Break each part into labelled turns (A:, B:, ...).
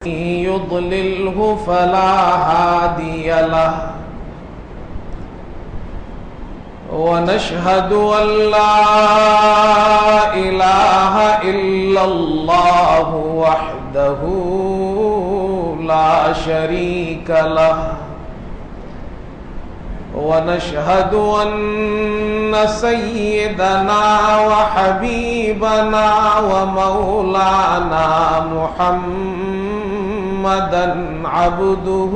A: يضلله فلا هادي له ونشهد أن لا إله إلا الله وحده لا شريك له ونشهد أن سيدنا وحبيبنا ومولانا محمدا عبده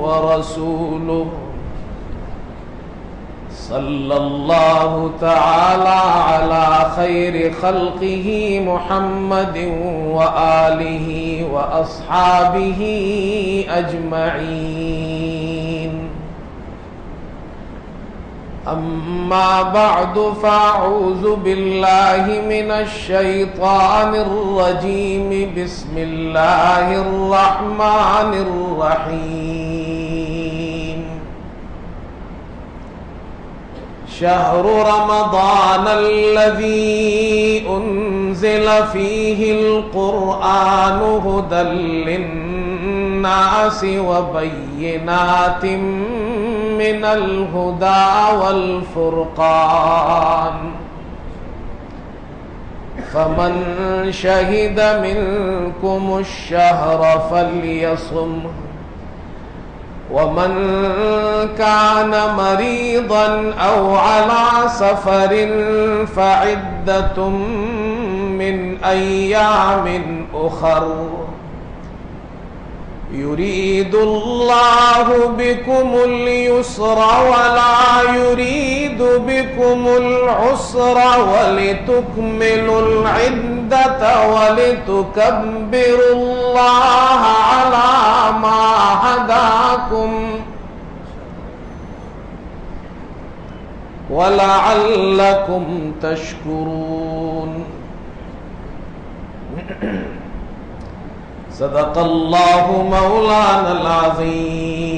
A: ورسوله صلى الله تعالى على خير خلقه محمد وآله وأصحابه أجمعين. أما بعد فأعوذ بالله من الشيطان الرجيم. بسم الله الرحمن الرحيم. شهر رمضان الذي أنزل فيه القرآن هدى للناس وبينات من الهدى والفرقان فمن شهد منكم الشهر فليصمه ومن كان مريضا أو على سفر فعدة من أيام أخر يريد الله بكم اليسر ولا يريد بكم العسر ولتكملوا العدة ولتكبروا الله على ما هداكم ولعلكم تشكرون. صدق اللہ مولانا العظیم.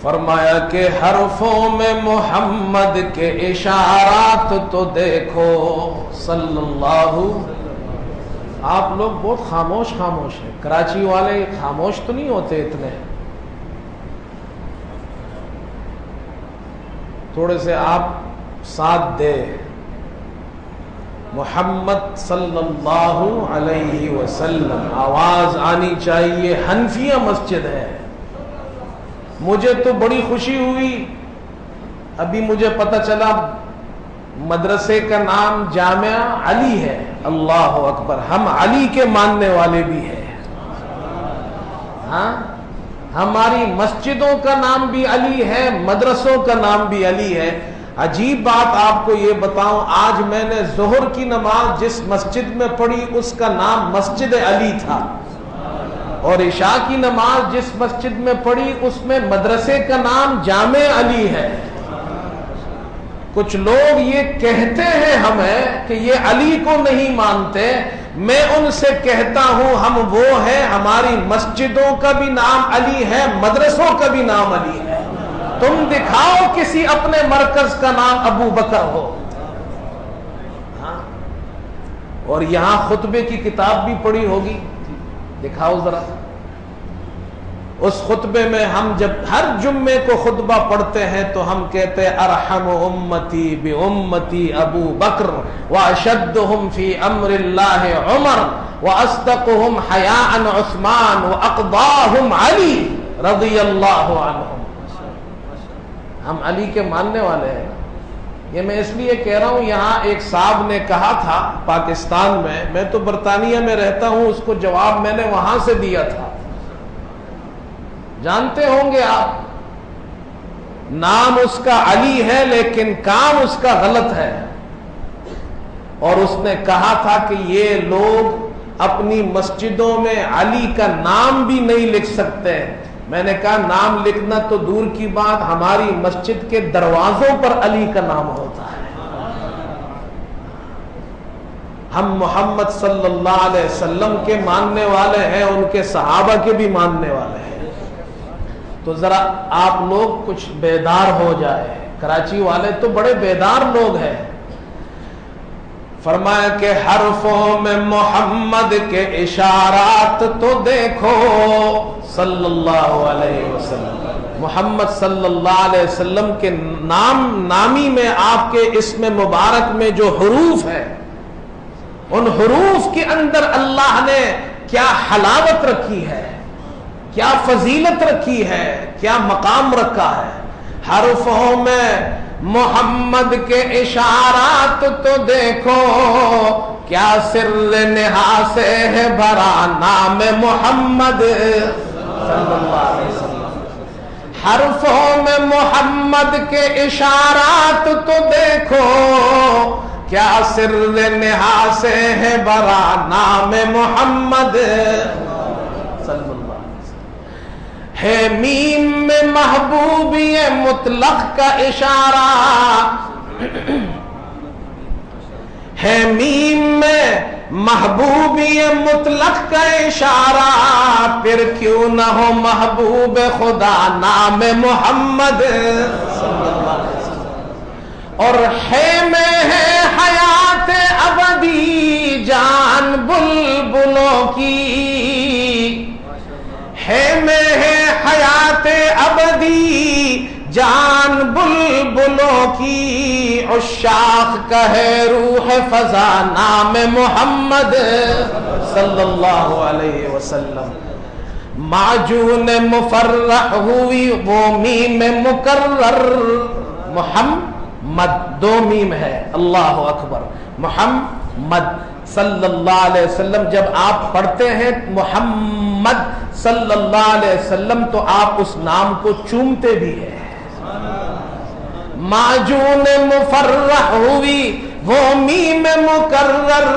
A: فرمایا کہ حرفوں میں محمد کے اشارات تو دیکھو صلی اللہ. آپ لوگ بہت خاموش ہیں. کراچی والے خاموش تو نہیں ہوتے اتنے. تھوڑے سے آپ ساتھ دے. محمد صلی اللہ علیہ وسلم آواز آنی چاہیے. حنفیہ مسجد ہے. مجھے تو بڑی خوشی ہوئی. ابھی مجھے پتہ چلا مدرسے کا نام جامعہ علی ہے. اللہ اکبر. ہم علی کے ماننے والے بھی ہیں. ہاں، ہماری مسجدوں کا نام بھی علی ہے, مدرسوں کا نام بھی علی ہے. عجیب بات آپ کو یہ بتاؤں, آج میں نے ظہر کی نماز جس مسجد میں پڑھی اس کا نام مسجد علی تھا, اور عشاء کی نماز جس مسجد میں پڑھی اس میں مدرسے کا نام جامع علی ہے. کچھ لوگ یہ کہتے ہیں ہمیں کہ یہ علی کو نہیں مانتے. میں ان سے کہتا ہوں ہم وہ ہیں, ہماری مسجدوں کا بھی نام علی ہے, مدرسوں کا بھی نام علی ہے. تم دکھاؤ کسی اپنے مرکز کا نام ابو بکر ہو. ہاں, اور یہاں خطبے کی کتاب بھی پڑھی ہوگی, دکھاؤ ذرا. اس خطبے میں ہم جب ہر جمعے کو خطبہ پڑھتے ہیں تو ہم کہتے ہیں ارحم امتی بامتی ابو بکر واشدہم فی امر اللہ عمر واصدقہم حیاء عثمان واقضاہم علی رضی اللہ عنہم. ہم علی کے ماننے والے ہیں. یہ میں اس لیے کہہ رہا ہوں, یہاں ایک صاحب نے کہا تھا پاکستان میں تو برطانیہ میں رہتا ہوں, اس کو جواب میں نے وہاں سے دیا تھا. جانتے ہوں گے آپ, نام اس کا علی ہے لیکن کام اس کا غلط ہے. اور اس نے کہا تھا کہ یہ لوگ اپنی مسجدوں میں علی کا نام بھی نہیں لکھ سکتے. میں نے کہا نام لکھنا تو دور کی بات, ہماری مسجد کے دروازوں پر علی کا نام ہوتا ہے. ہم محمد صلی اللہ علیہ وسلم کے ماننے والے ہیں, ان کے صحابہ کے بھی ماننے والے ہیں. تو ذرا آپ لوگ کچھ بیدار ہو جائے. کراچی والے تو بڑے بیدار لوگ ہیں. فرمایا کہ حرفوں میں محمد کے اشارات تو دیکھو صلی اللہ علیہ وسلم. محمد صلی اللہ علیہ وسلم کے نامی میں آپ کے اسم مبارک میں جو حروف ہے، ان حروف کے اندر اللہ نے کیا حلاوت رکھی ہے، کیا فضیلت رکھی ہے، کیا مقام رکھا ہے. حرفوں میں محمد کے اشارات تو دیکھو، کیا سر نہا سے ہے بھرا نام محمد صلی اللہ علیہ وسلم. حرفوں میں محمد کے اشارات تو دیکھو، کیا سر نہا سے ہے بھرا نام محمد صلی اللہ علیہ وسلم. ہے میم میں محبوبی مطلق کا اشارہ، ہے میم میں محبوبی مطلق کا اشارہ، پھر کیوں نہ ہو محبوب خدا نام محمد صلی اللہ علیہ وسلم. اور ہے میں ہے حیات ابدی جان بلبلوں کی، ہے میں ہے حیات ابدی جان بلبلوں کی، عشاق کا ہے روح فضا نام محمد صلی اللہ علیہ وسلم. معجون مفرح ہوئی وہ میم مکرر، محمد دو میم ہے، اللہ اکبر. محمد صلی اللہ علیہ وسلم جب آپ پڑھتے ہیں محمد صلی اللہ علیہ وسلم تو آپ اس نام کو چومتے بھی ہیں. معجون مفرح ہوئی وہ میم مکرر،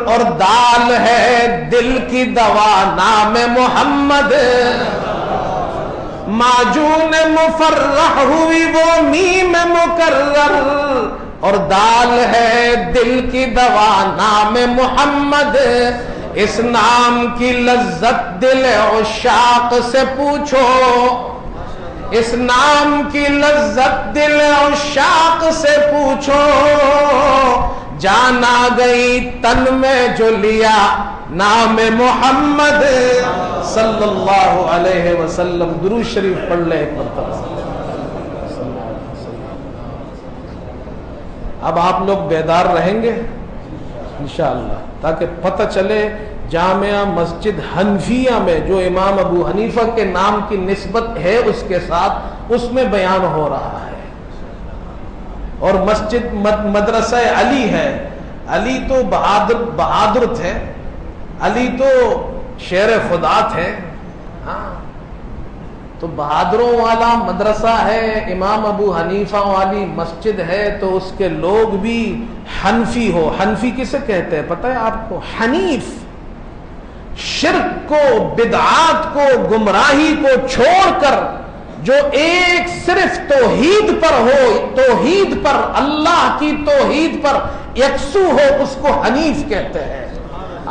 A: اور دال ہے دل کی دوا نام محمد. معجون مفرح ہوئی وہ میم مکرر، اور دال ہے دل کی دوا نام محمد. اس نام کی لذت دل عشاق سے پوچھو، اس نام کی لذت دل عشاق سے پوچھو، جانا گئی تن میں جو لیا نام محمد صلی اللہ علیہ وسلم. درود شریف پڑھ لے ایک مرتبہ. اب آپ لوگ بیدار رہیں گے انشاءاللہ، تاکہ پتہ چلے جامعہ مسجد حنفیہ میں جو امام ابو حنیفہ کے نام کی نسبت ہے اس کے ساتھ اس میں بیان ہو رہا ہے. اور مسجد مدرسہ علی ہے. علی تو بہادر تھے، علی تو شیر خدا تھے. ہاں تو بہادروں والا مدرسہ ہے، امام ابو حنیفہ والی مسجد ہے، تو اس کے لوگ بھی حنفی ہو. حنفی کسے کہتے ہیں پتہ ہے آپ کو؟ حنیف. شرک کو، بدعات کو، گمراہی کو چھوڑ کر جو ایک صرف توحید پر ہو، توحید پر، اللہ کی توحید پر یکسو ہو، اس کو حنیف کہتے ہیں.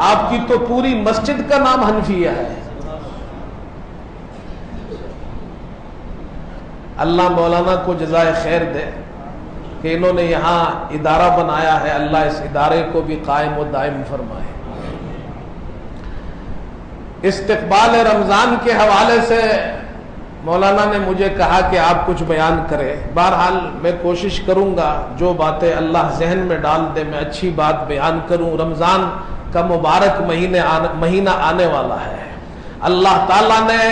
A: آپ کی تو پوری مسجد کا نام حنفیہ ہے. اللہ مولانا کو جزائے خیر دے کہ انہوں نے یہاں ادارہ بنایا ہے، اللہ اس ادارے کو بھی قائم و دائم فرمائے. استقبال رمضان کے حوالے سے مولانا نے مجھے کہا کہ آپ کچھ بیان کریں. بہرحال میں کوشش کروں گا جو باتیں اللہ ذہن میں ڈال دے میں اچھی بات بیان کروں. رمضان کا مبارک مہینہ آنے والا ہے. اللہ تعالیٰ نے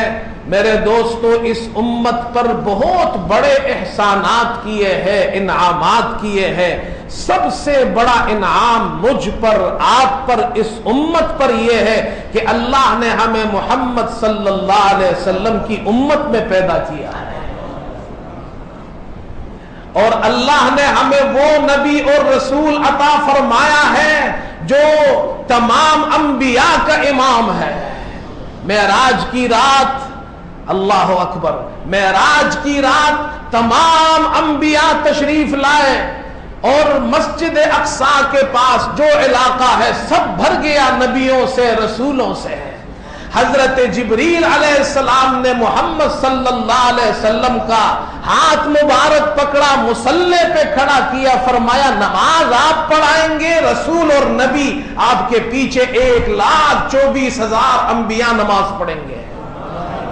A: میرے دوستو اس امت پر بہت بڑے احسانات کیے ہیں، انعامات کیے ہیں. سب سے بڑا انعام مجھ پر، آپ پر، اس امت پر یہ ہے کہ اللہ نے ہمیں محمد صلی اللہ علیہ وسلم کی امت میں پیدا کیا ہے، اور اللہ نے ہمیں وہ نبی اور رسول عطا فرمایا ہے جو تمام انبیاء کا امام ہے. معراج کی رات، اللہ اکبر، معراج کی رات تمام انبیاء تشریف لائے، اور مسجد اقصی کے پاس جو علاقہ ہے سب بھر گیا نبیوں سے، رسولوں سے. حضرت جبریل علیہ السلام نے محمد صلی اللہ علیہ وسلم کا ہاتھ مبارک پکڑا، مصلی پہ کھڑا کیا، فرمایا نماز آپ پڑھائیں گے؟ رسول اور نبی آپ کے پیچھے 1,24,000 انبیاء نماز پڑھیں گے،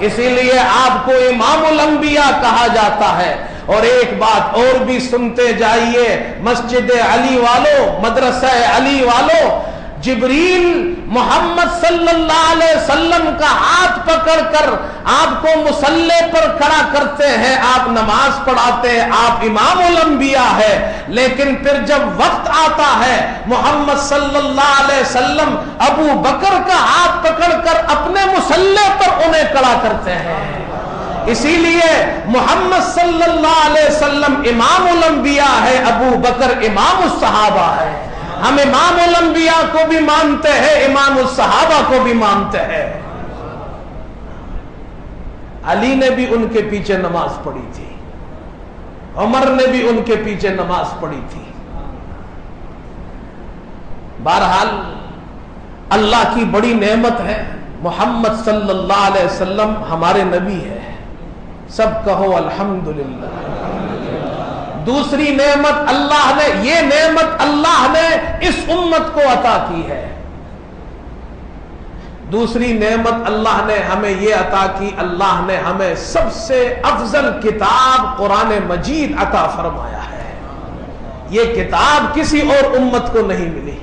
A: اسی لیے آپ کو امام الانبیاء کہا جاتا ہے۔ اور ایک بات اور بھی سنتے جائیے، مسجد علی والوں، مدرسہ علی والوں، جبریل محمد صلی اللہ علیہ وسلم کا ہاتھ پکڑ کر آپ کو مصلی پر کھڑا کرتے ہیں، آپ نماز پڑھاتے ہیں، آپ امام الانبیاء ہے، لیکن پھر جب وقت آتا ہے محمد صلی اللہ علیہ وسلم ابو بکر کا ہاتھ پکڑ کر اپنے مصلی پر انہیں کھڑا کرتے ہیں۔ اسی لیے محمد صلی اللہ علیہ وسلم امام الانبیاء ہے، ابو بکر امام الصحابہ ہے۔ ہم امام الانبیاء کو بھی مانتے ہیں، امام الصحابہ کو بھی مانتے ہیں۔ علی نے بھی ان کے پیچھے نماز پڑھی تھی، عمر نے بھی ان کے پیچھے نماز پڑھی تھی۔ بہرحال اللہ کی بڑی نعمت ہے، محمد صلی اللہ علیہ وسلم ہمارے نبی ہے، سب کہو الحمدللہ۔ دوسری نعمت اللہ نے، یہ نعمت اللہ نے اس امت کو عطا کی ہے۔ دوسری نعمت اللہ نے ہمیں یہ عطا کی، اللہ نے ہمیں سب سے افضل کتاب قرآن مجید عطا فرمایا ہے۔ یہ کتاب کسی اور امت کو نہیں ملی۔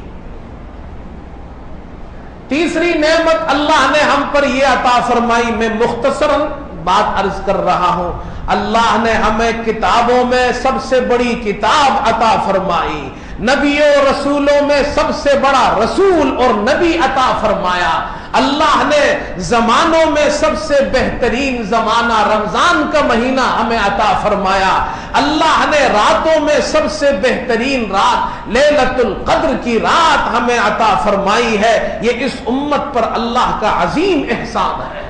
A: تیسری نعمت اللہ نے ہم پر یہ عطا فرمائی، میں مختصراً بات عرض کر رہا ہوں، اللہ نے ہمیں کتابوں میں سب سے بڑی کتاب عطا فرمائی، نبیوں رسولوں میں سب سے بڑا رسول اور نبی عطا فرمایا۔ اللہ نے زمانوں میں سب سے بہترین زمانہ رمضان کا مہینہ ہمیں عطا فرمایا۔ اللہ نے راتوں میں سب سے بہترین رات لیلۃ القدر کی رات ہمیں عطا فرمائی ہے۔ یہ اس امت پر اللہ کا عظیم احسان ہے۔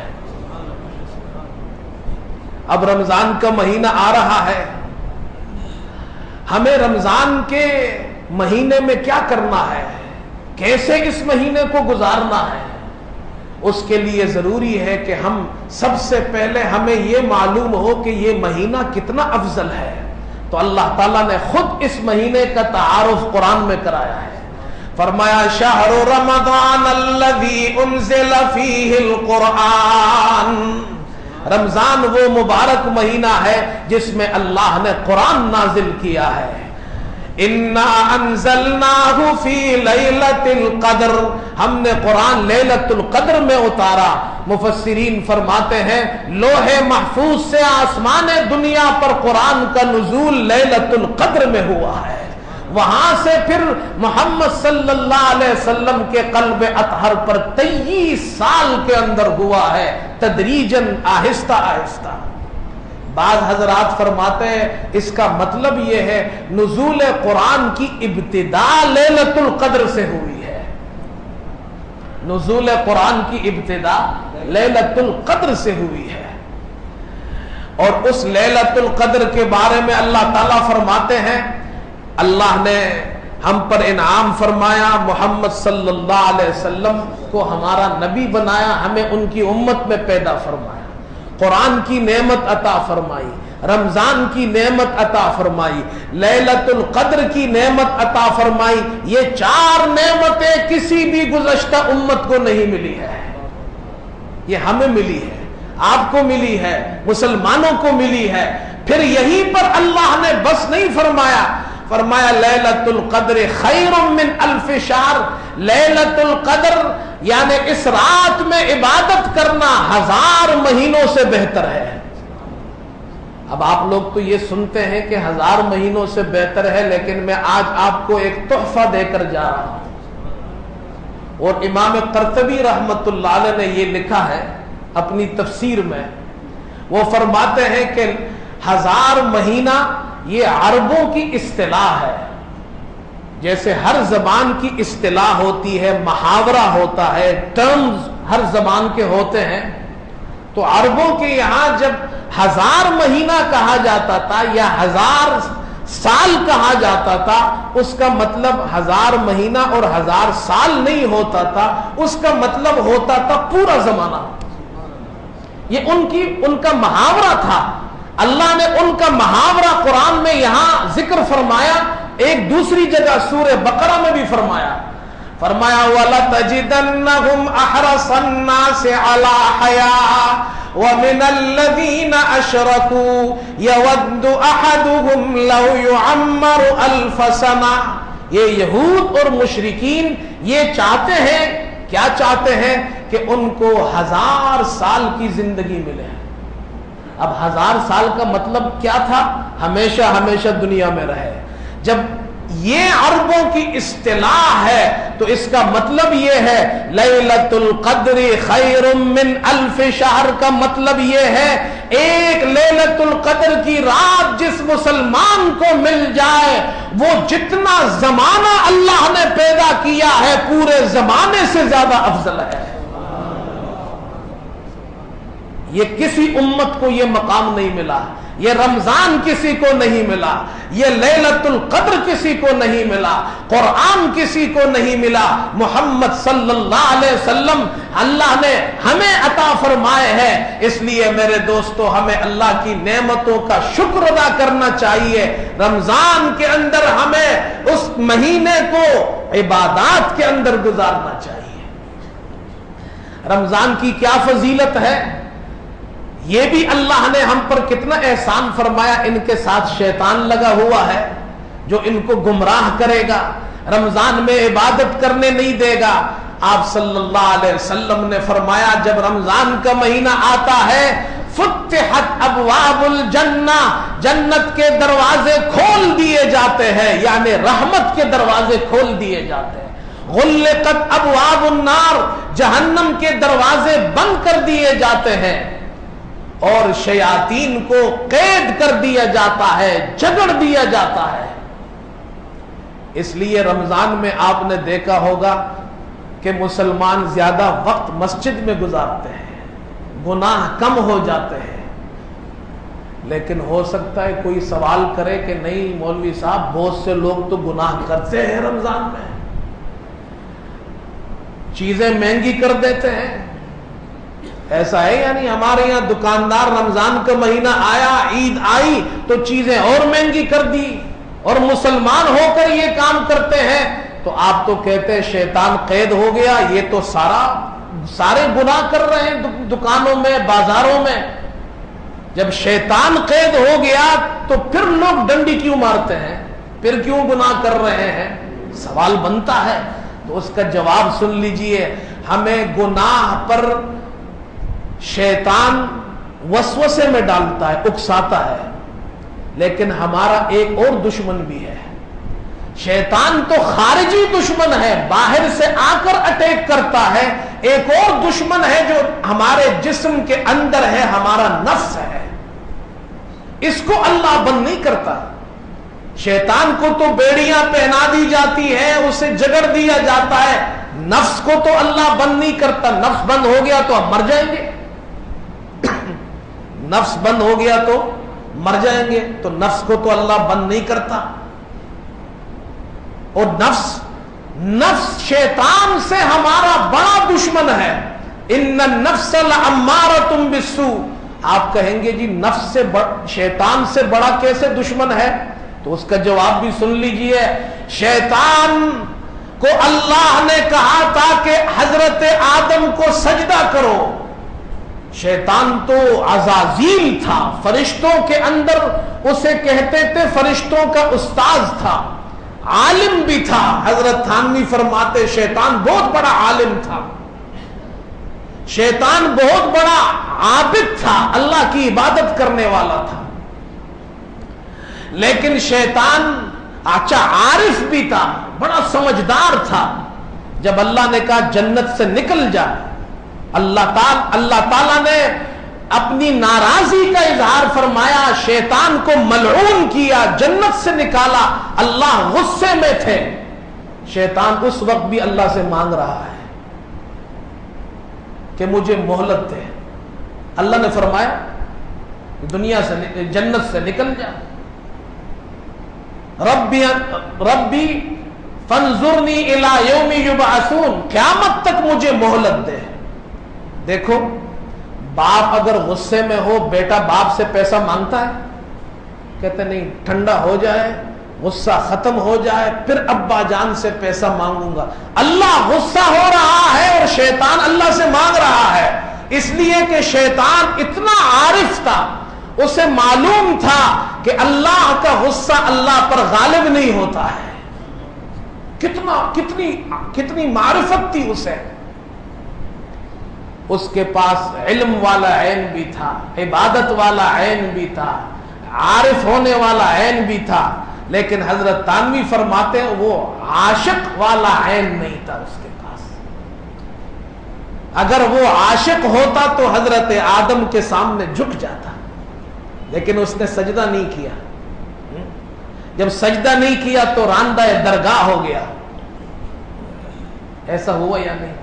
A: اب رمضان کا مہینہ آ رہا ہے، ہمیں رمضان کے مہینے میں کیا کرنا ہے، کیسے اس مہینے کو گزارنا ہے، اس کے لیے ضروری ہے کہ ہم سب سے پہلے ہمیں یہ معلوم ہو کہ یہ مہینہ کتنا افضل ہے۔ تو اللہ تعالیٰ نے خود اس مہینے کا تعارف قرآن میں کرایا ہے، فرمایا شہر رمضان الذی انزل فیہ القرآن، رمضان وہ مبارک مہینہ ہے جس میں اللہ نے قرآن نازل کیا ہے۔ انا انزلناہ فی لیلۃ القدر، ہم نے قرآن لیلۃ القدر میں اتارا۔ مفسرین فرماتے ہیں لوح محفوظ سے آسمان دنیا پر قرآن کا نزول لیلۃ القدر میں ہوا ہے، وہاں سے پھر محمد صلی اللہ علیہ وسلم کے قلب اطہر پر 23 سال کے اندر ہوا ہے، تدریجاً آہستہ آہستہ۔ بعض حضرات فرماتے ہیں اس کا مطلب یہ ہے نزول قرآن کی ابتدا لیلۃ القدر سے ہوئی ہے، نزول قرآن کی ابتدا لیلۃ القدر سے ہوئی ہے۔ اور اس لیلۃ القدر کے بارے میں اللہ تعالیٰ فرماتے ہیں اللہ نے ہم پر انعام فرمایا، محمد صلی اللہ علیہ وسلم کو ہمارا نبی بنایا، ہمیں ان کی امت میں پیدا فرمایا، قرآن کی نعمت عطا فرمائی، رمضان کی نعمت عطا فرمائی، لیلۃ القدر کی نعمت عطا فرمائی۔ یہ 4 نعمتیں کسی بھی گزشتہ امت کو نہیں ملی ہے، یہ ہمیں ملی ہے، آپ کو ملی ہے، مسلمانوں کو ملی ہے۔ پھر یہیں پر اللہ نے بس نہیں فرمایا، فرمایا لیلۃ القدر خیر من الف شہر، لیلۃ القدر یعنی اس رات میں عبادت کرنا 1000 مہینوں سے بہتر ہے۔ اب آپ لوگ تو یہ سنتے ہیں کہ 1000 مہینوں سے بہتر ہے، لیکن میں آج آپ کو ایک تحفہ دے کر جا رہا ہوں۔ اور امام قرطبی رحمت اللہ علیہ نے یہ لکھا ہے اپنی تفسیر میں، وہ فرماتے ہیں کہ 1000 مہینہ یہ عربوں کی اصطلاح ہے، جیسے ہر زبان کی اصطلاح ہوتی ہے، محاورہ ہوتا ہے، ٹرمز ہر زبان کے ہوتے ہیں، تو عربوں کے یہاں جب 1000 مہینہ کہا جاتا تھا یا 1000 سال کہا جاتا تھا اس کا مطلب 1000 مہینہ اور 1000 سال نہیں ہوتا تھا، اس کا مطلب ہوتا تھا پورا زمانہ۔ یہ ان کا محاورہ تھا۔ اللہ نے ان کا محاورہ قرآن میں یہاں ذکر فرمایا، ایک دوسری جگہ سورہ بقرہ میں بھی فرمایا وَلَتَجِدَنَّهُمْ أَحْرَصَ النَّاسِ عَلَىٰ حَيَاءٍ وَمِنَ الَّذِينَ أَشْرَكُوا يَوَدُّ أَحَدُهُمْ لَوْ يُعَمَّرُ أَلْفَ سَنَةٍ۔ یہ یہود اور مشرکین یہ چاہتے ہیں، کیا چاہتے ہیں؟ کہ ان کو 1000 سال کی زندگی ملے۔ اب 1000 سال کا مطلب کیا تھا؟ ہمیشہ ہمیشہ دنیا میں رہے۔ جب یہ عربوں کی اصطلاح ہے تو اس کا مطلب یہ ہے لیلۃ القدر خیر من الف شہر کا مطلب یہ ہے ایک لیلۃ القدر کی رات جس مسلمان کو مل جائے وہ جتنا زمانہ اللہ نے پیدا کیا ہے پورے زمانے سے زیادہ افضل ہے۔ یہ کسی امت کو یہ مقام نہیں ملا، یہ رمضان کسی کو نہیں ملا، یہ لیلۃ القدر کسی کو نہیں ملا، قرآن کسی کو نہیں ملا، محمد صلی اللہ علیہ وسلم اللہ نے ہمیں عطا فرمائے ہیں۔ اس لیے میرے دوستو ہمیں اللہ کی نعمتوں کا شکر ادا کرنا چاہیے۔ رمضان کے اندر ہمیں اس مہینے کو عبادات کے اندر گزارنا چاہیے۔ رمضان کی کیا فضیلت ہے؟ یہ بھی اللہ نے ہم پر کتنا احسان فرمایا، ان کے ساتھ شیطان لگا ہوا ہے جو ان کو گمراہ کرے گا، رمضان میں عبادت کرنے نہیں دے گا۔ آپ صلی اللہ علیہ وسلم نے فرمایا جب رمضان کا مہینہ آتا ہے فتحت ابواب الجنہ، جنت کے دروازے کھول دیے جاتے ہیں، یعنی رحمت کے دروازے کھول دیے جاتے ہیں۔ غلقت ابواب النار، جہنم کے دروازے بند کر دیے جاتے ہیں اور شیاطین کو قید کر دیا جاتا ہے، جگڑ دیا جاتا ہے۔ اس لیے رمضان میں آپ نے دیکھا ہوگا کہ مسلمان زیادہ وقت مسجد میں گزارتے ہیں، گناہ کم ہو جاتے ہیں۔ لیکن ہو سکتا ہے کوئی سوال کرے کہ نہیں مولوی صاحب بہت سے لوگ تو گناہ کرتے ہیں رمضان میں، چیزیں مہنگی کر دیتے ہیں، ایسا ہے؟ یعنی ہمارے یہاں دکاندار رمضان کا مہینہ آیا، عید آئی تو چیزیں اور مہنگی کر دی، اور مسلمان ہو کر یہ کام کرتے ہیں تو آپ تو کہتے ہیں شیطان قید ہو گیا، یہ تو سارے گناہ کر رہے ہیں دکانوں میں بازاروں میں۔ جب شیطان قید ہو گیا تو پھر لوگ ڈنڈی کیوں مارتے ہیں، پھر کیوں گناہ کر رہے ہیں؟ سوال بنتا ہے۔ تو اس کا جواب سن لیجئے، ہمیں گناہ پر شیطان وسوسے میں ڈالتا ہے، اکساتا ہے، لیکن ہمارا ایک اور دشمن بھی ہے۔ شیطان تو خارجی دشمن ہے، باہر سے آ کر اٹیک کرتا ہے، ایک اور دشمن ہے جو ہمارے جسم کے اندر ہے، ہمارا نفس ہے۔ اس کو اللہ بند نہیں کرتا۔ شیطان کو تو بیڑیاں پہنا دی جاتی ہیں، اسے جگڑ دیا جاتا ہے، نفس کو تو اللہ بند نہیں کرتا۔ نفس بند ہو گیا تو ہم مر جائیں گے، نفس بند ہو گیا تو مر جائیں گے، تو نفس کو تو اللہ بند نہیں کرتا۔ اور نفس شیطان سے ہمارا بڑا دشمن ہے۔ ان النفس لامارۃ بالسوء، آپ کہیں گے جی نفس سے شیطان سے بڑا کیسے دشمن ہے؟ تو اس کا جواب بھی سن لیجئے۔ شیطان کو اللہ نے کہا تھا کہ حضرت آدم کو سجدہ کرو، شیطان تو عزازیل تھا، فرشتوں کے اندر اسے کہتے تھے فرشتوں کا استاذ تھا، عالم بھی تھا۔ حضرت تھانوی فرماتے شیطان بہت بڑا عالم تھا، شیطان بہت بڑا عابد تھا، اللہ کی عبادت کرنے والا تھا، لیکن شیطان اچھا عارف بھی تھا، بڑا سمجھدار تھا۔ جب اللہ نے کہا جنت سے نکل جا، اللہ تعالیٰ نے اپنی ناراضی کا اظہار فرمایا، شیطان کو ملعون کیا، جنت سے نکالا، اللہ غصے میں تھے۔ شیطان اس وقت بھی اللہ سے مانگ رہا ہے کہ مجھے مہلت دے۔ اللہ نے فرمایا دنیا سے جنت سے نکل جا۔ ربی فانظرنی الی یوم یبعثون، قیامت تک مجھے مہلت دے۔ دیکھو باپ اگر غصے میں ہو، بیٹا باپ سے پیسہ مانگتا ہے؟ کہتے نہیں، ٹھنڈا ہو جائے، غصہ ختم ہو جائے، پھر ابا جان سے پیسہ مانگوں گا۔ اللہ غصہ ہو رہا ہے اور شیطان اللہ سے مانگ رہا ہے، اس لیے کہ شیطان اتنا عارف تھا، اسے معلوم تھا کہ اللہ کا غصہ اللہ پر غالب نہیں ہوتا ہے۔ کتنی معرفت تھی اسے۔ اس کے پاس علم والا عین بھی تھا، عبادت والا عین بھی تھا، عارف ہونے والا عین بھی تھا، لیکن حضرت تانوی فرماتے ہیں وہ عاشق والا عین نہیں تھا اس کے پاس۔ اگر وہ عاشق ہوتا تو حضرت آدم کے سامنے جھک جاتا، لیکن اس نے سجدہ نہیں کیا۔ جب سجدہ نہیں کیا تو راندہ درگاہ ہو گیا۔ ایسا ہوا یا نہیں؟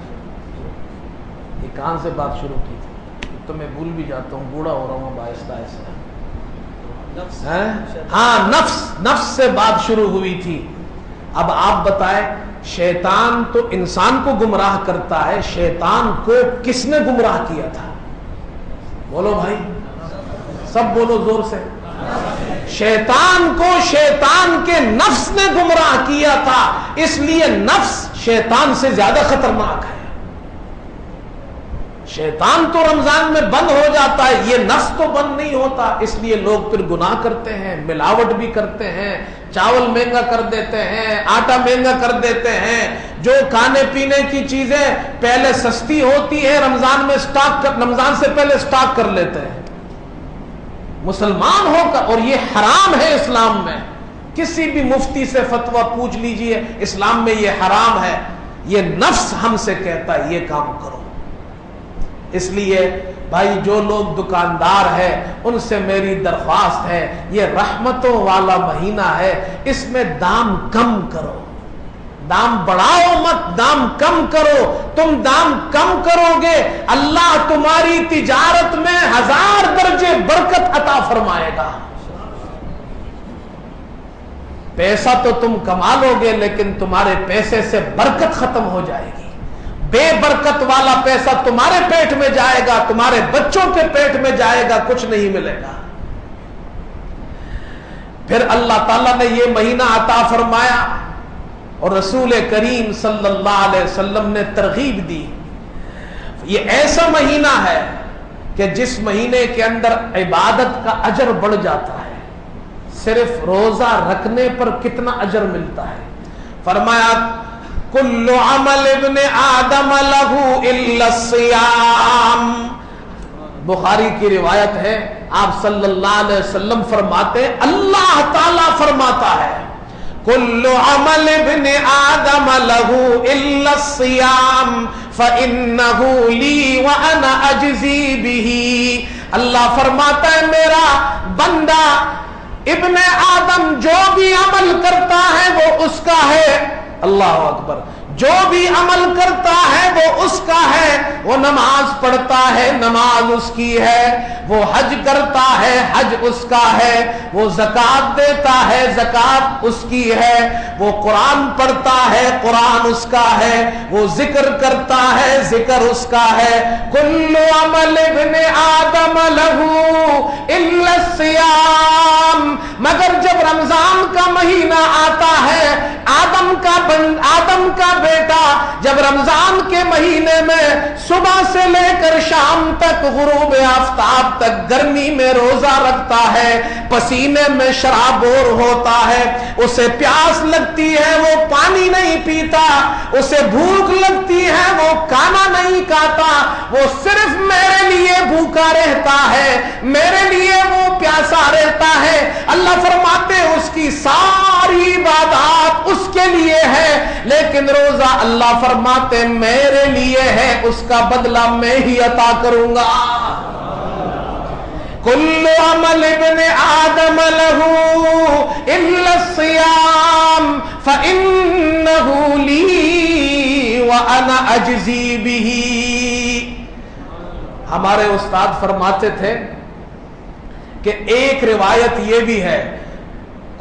A: یہ کہاں سے بات شروع کی تھی؟ تو میں بھول بھی جاتا ہوں، بوڑھا ہو رہا ہوں آہستہ آہستہ۔ ہاں، نفس سے بات شروع ہوئی تھی۔ اب آپ بتائیں، شیطان تو انسان کو گمراہ کرتا ہے، شیطان کو کس نے گمراہ کیا تھا؟ بولو بھائی، سب بولو زور سے۔ شیطان کو شیطان کے نفس نے گمراہ کیا تھا، اس لیے نفس شیطان سے زیادہ خطرناک ہے۔ شیطان تو رمضان میں بند ہو جاتا ہے، یہ نفس تو بند نہیں ہوتا، اس لیے لوگ پھر گناہ کرتے ہیں، ملاوٹ بھی کرتے ہیں، چاول مہنگا کر دیتے ہیں، آٹا مہنگا کر دیتے ہیں، جو کھانے پینے کی چیزیں پہلے سستی ہوتی ہے رمضان سے پہلے سٹاک کر لیتے ہیں مسلمان ہو کر، اور یہ حرام ہے اسلام میں۔ کسی بھی مفتی سے فتویٰ پوچھ لیجئے، اسلام میں یہ حرام ہے۔ یہ نفس ہم سے کہتا ہے یہ کام کرو۔ اس لیے بھائی جو لوگ دکاندار ہیں ان سے میری درخواست ہے، یہ رحمتوں والا مہینہ ہے، اس میں دام کم کرو، دام بڑھاؤ مت، دام کم کرو۔ تم دام کم کرو گے، اللہ تمہاری تجارت میں 1000 درجے برکت عطا فرمائے گا۔ پیسہ تو تم کما لو گے، لیکن تمہارے پیسے سے برکت ختم ہو جائے گی۔ بے برکت والا پیسہ تمہارے پیٹ میں جائے گا، تمہارے بچوں کے پیٹ میں جائے گا، کچھ نہیں ملے گا۔ پھر اللہ تعالیٰ نے یہ مہینہ عطا فرمایا اور رسول کریم صلی اللہ علیہ وسلم نے ترغیب دی۔ یہ ایسا مہینہ ہے کہ جس مہینے کے اندر عبادت کا اجر بڑھ جاتا ہے۔ صرف روزہ رکھنے پر کتنا اجر ملتا ہے؟ فرمایا کل عمل ابن آدم لہو الا الصیام۔ بخاری کی روایت ہے، آپ صلی اللہ علیہ وسلم فرماتے ہیں، اللہ تعالیٰ فرماتا ہے کل عمل ابن آدم لہو الا الصیام فإنہ لی وأنا اجزی بہ۔ اللہ فرماتا ہے میرا بندہ ابن آدم جو بھی عمل کرتا ہے وہ اس کا ہے۔ اللہ اکبر، جو بھی عمل کرتا ہے وہ اس کا ہے۔ وہ نماز پڑھتا ہے، نماز اس کی ہے۔ وہ حج کرتا ہے، حج اس کا ہے۔ وہ زکوٰۃ دیتا ہے، زکوٰۃ اس کی ہے۔ وہ قرآن پڑھتا ہے، قرآن اس کا ہے۔ وہ ذکر کرتا ہے، ذکر اس کا ہے۔ کل عمل ابن آدم لہو الا الصیام۔ مگر جب رمضان کا مہینہ آتا ہے، آدم کا بیٹا جب رمضان کے مہینے میں صبح سے لے کر شام تک، غروب آفتاب تک گرمی میں روزہ رکھتا ہے، پسینے میں شرابور ہوتا ہے، اسے پیاس لگتی ہے وہ پانی نہیں پیتا، اسے بھوک لگتی ہے وہ کھانا نہیں کھاتا، وہ صرف میرے لیے بھوکا رہتا ہے، میرے لیے وہ پیاسا رہتا ہے۔ اللہ فرماتے ہیں اس کی ساری عبادات اس کے لیے ہے، لیکن روزہ اللہ فرماتے میرے لیے ہے، اس کا بدلہ میں ہی عطا کروں گا۔ کل عمل ابن آدم لہو الا الصیام فإنہ لی وأنا اجزی بہ۔ ہمارے استاد فرماتے تھے کہ ایک روایت یہ بھی ہے،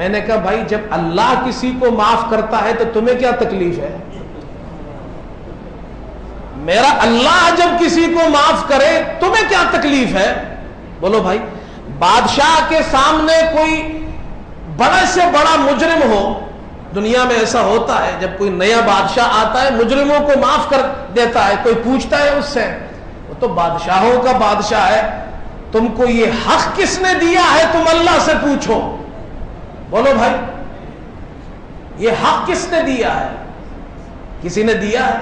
A: میں نے کہا بھائی جب اللہ کسی کو معاف کرتا ہے تو تمہیں کیا تکلیف ہے؟ میرا اللہ جب کسی کو معاف کرے تمہیں کیا تکلیف ہے؟ بولو بھائی، بادشاہ کے سامنے کوئی بڑے سے بڑا مجرم ہو، دنیا میں ایسا ہوتا ہے جب کوئی نیا بادشاہ آتا ہے مجرموں کو معاف کر دیتا ہے، کوئی پوچھتا ہے اس سے، وہ تو بادشاہوں کا بادشاہ ہے، تم کو یہ حق کس نے دیا ہے؟ تم اللہ سے پوچھو۔ بولو بھائی، یہ حق کس نے دیا ہے؟ کسی نے دیا ہے؟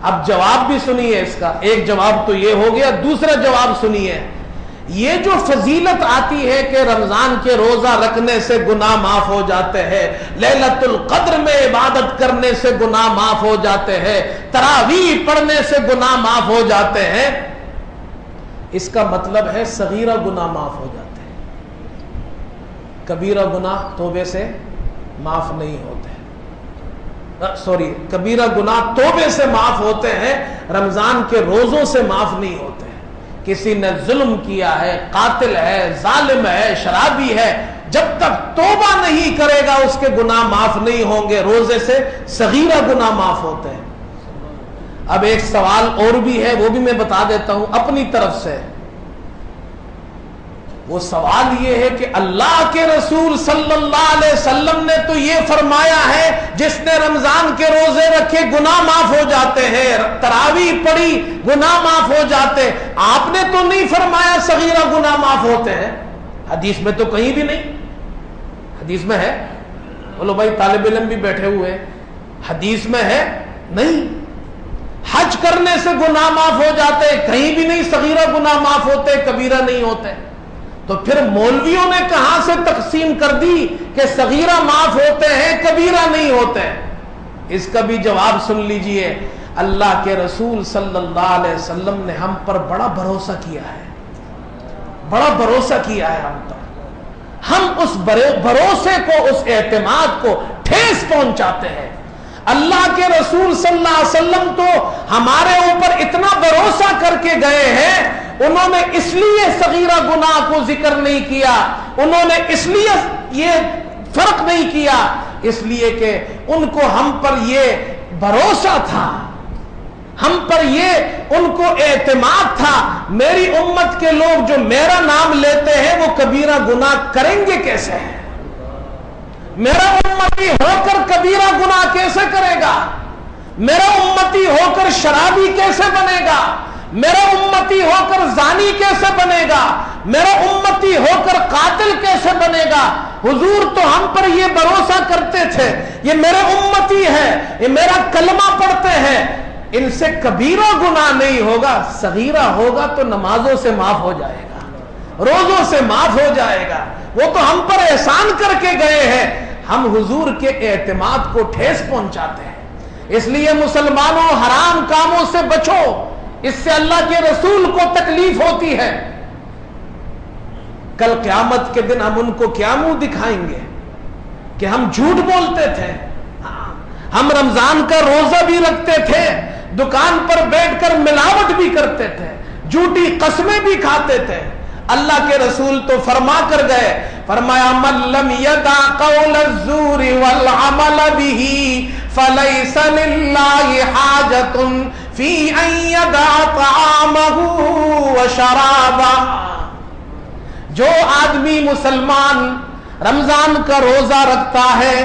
A: اب جواب بھی سنیے اس کا، ایک جواب تو یہ ہو گیا، دوسرا جواب سنیے۔ یہ جو فضیلت آتی ہے کہ رمضان کے روزہ رکھنے سے گناہ معاف ہو جاتے ہیں، لیلۃ القدر میں عبادت کرنے سے گناہ معاف ہو جاتے ہیں، تراویح پڑھنے سے گناہ معاف ہو جاتے ہیں، اس کا مطلب ہے صغیرہ گناہ معاف ہو جاتے ہیں، کبیرہ گناہ توبے سے معاف نہیں ہوتے، کبیرہ گناہ توبے سے معاف ہوتے ہیں، رمضان کے روزوں سے معاف نہیں ہوتے ہیں۔ کسی نے ظلم کیا ہے، قاتل ہے، ظالم ہے، شرابی ہے، جب تک توبہ نہیں کرے گا اس کے گناہ معاف نہیں ہوں گے، روزے سے صغیرہ گناہ معاف ہوتے ہیں۔ اب ایک سوال اور بھی ہے، وہ بھی میں بتا دیتا ہوں اپنی طرف سے۔ وہ سوال یہ ہے کہ اللہ کے رسول صلی اللہ علیہ وسلم نے تو یہ فرمایا ہے جس نے رمضان کے روزے رکھے گناہ معاف ہو جاتے ہیں، تراویح پڑھی گناہ معاف ہو جاتے، آپ نے تو نہیں فرمایا صغیرہ گناہ معاف ہوتے ہیں، حدیث میں تو کہیں بھی نہیں۔ حدیث میں ہے؟ بولو بھائی، طالب علم بھی بیٹھے ہوئے، حدیث میں ہے؟ نہیں۔ حج کرنے سے گناہ معاف ہو جاتے، کہیں بھی نہیں صغیرہ گناہ معاف ہوتے، کبیرہ نہیں ہوتے۔ تو پھر مولویوں نے کہاں سے تقسیم کر دی کہ صغیرہ معاف ہوتے ہیں کبیرہ نہیں ہوتے؟ اس کا بھی جواب سن لیجئے۔ اللہ کے رسول صلی اللہ علیہ وسلم نے ہم پر بڑا بھروسہ کیا ہے، بڑا بھروسہ کیا ہے ہم پر، ہم اس بھروسے کو، اس اعتماد کو ٹھیس پہنچاتے ہیں۔ اللہ کے رسول صلی اللہ علیہ وسلم تو ہمارے اوپر اتنا بھروسہ کر کے گئے ہیں، انہوں نے اس لیے صغیرہ گناہ کو ذکر نہیں کیا، انہوں نے اس لیے یہ فرق نہیں کیا، اس لیے کہ ان کو ہم پر یہ بھروسہ تھا، ہم پر یہ ان کو اعتماد تھا، میری امت کے لوگ جو میرا نام لیتے ہیں وہ کبیرہ گناہ کریں گے کیسے ہیں؟ میرا امتی ہو کر کبیرہ گناہ کیسے کرے گا؟ میرا امتی ہو کر شرابی کیسے بنے گا؟ میرا امتی ہو کر زانی کیسے بنے گا؟ میرا امتی ہو کر قاتل کیسے بنے گا؟ حضور تو ہم پر یہ بھروسہ کرتے تھے، یہ میرے امتی ہے، یہ میرا کلمہ پڑھتے ہیں، ان سے کبیرہ گناہ نہیں ہوگا، صغیرہ ہوگا تو نمازوں سے معاف ہو جائے گا، روزوں سے معاف ہو جائے گا، وہ تو ہم پر احسان کر کے گئے ہیں، ہم حضور کے اعتماد کو ٹھیس پہنچاتے ہیں۔ اس لیے مسلمانوں حرام کاموں سے بچو، اس سے اللہ کے رسول کو تکلیف ہوتی ہے۔ کل قیامت کے دن ہم ان کو کیا منہ دکھائیں گے کہ ہم جھوٹ بولتے تھے، ہم رمضان کا روزہ بھی رکھتے تھے، دکان پر بیٹھ کر ملاوٹ بھی کرتے تھے، جھوٹی قسمیں بھی کھاتے تھے۔ اللہ کے رسول تو فرما کر گئے، فرمایا من لم یدع قول الزور والعمل به فلیس للہ حاجۃ فی ان یدع طعامہ وشرابہ۔ جو آدمی مسلمان رمضان کا روزہ رکھتا ہے،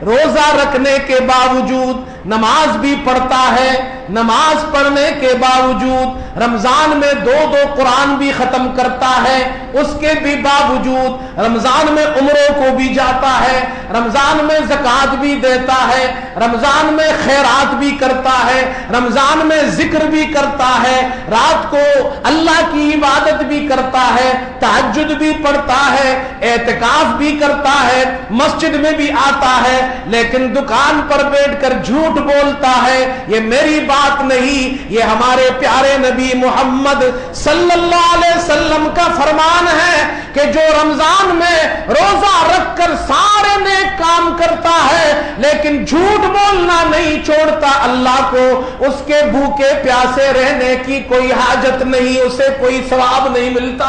A: روزہ رکھنے کے باوجود نماز بھی پڑھتا ہے، نماز پڑھنے کے باوجود رمضان میں دو قرآن بھی ختم کرتا ہے، اس کے بھی باوجود رمضان میں عمروں کو بھی جاتا ہے، رمضان میں زکوٰۃ بھی دیتا ہے، رمضان میں خیرات بھی کرتا ہے، رمضان میں ذکر بھی کرتا ہے، رات کو اللہ کی عبادت بھی کرتا ہے، تہجد بھی پڑھتا ہے، اعتکاف بھی کرتا ہے، مسجد میں بھی آتا ہے، لیکن دکان پر بیٹھ کر جھوٹ بولتا ہے، یہ میری بات نہیں، یہ ہمارے پیارے نبی محمد صلی اللہ علیہ وسلم کا فرمان ہے کہ جو رمضان میں روزہ رکھ کر سارے نیک کام کرتا ہے لیکن جھوٹ بولنا نہیں چھوڑتا، اللہ کو اس کے بھوکے پیاسے رہنے کی کوئی حاجت نہیں، اسے کوئی ثواب نہیں ملتا۔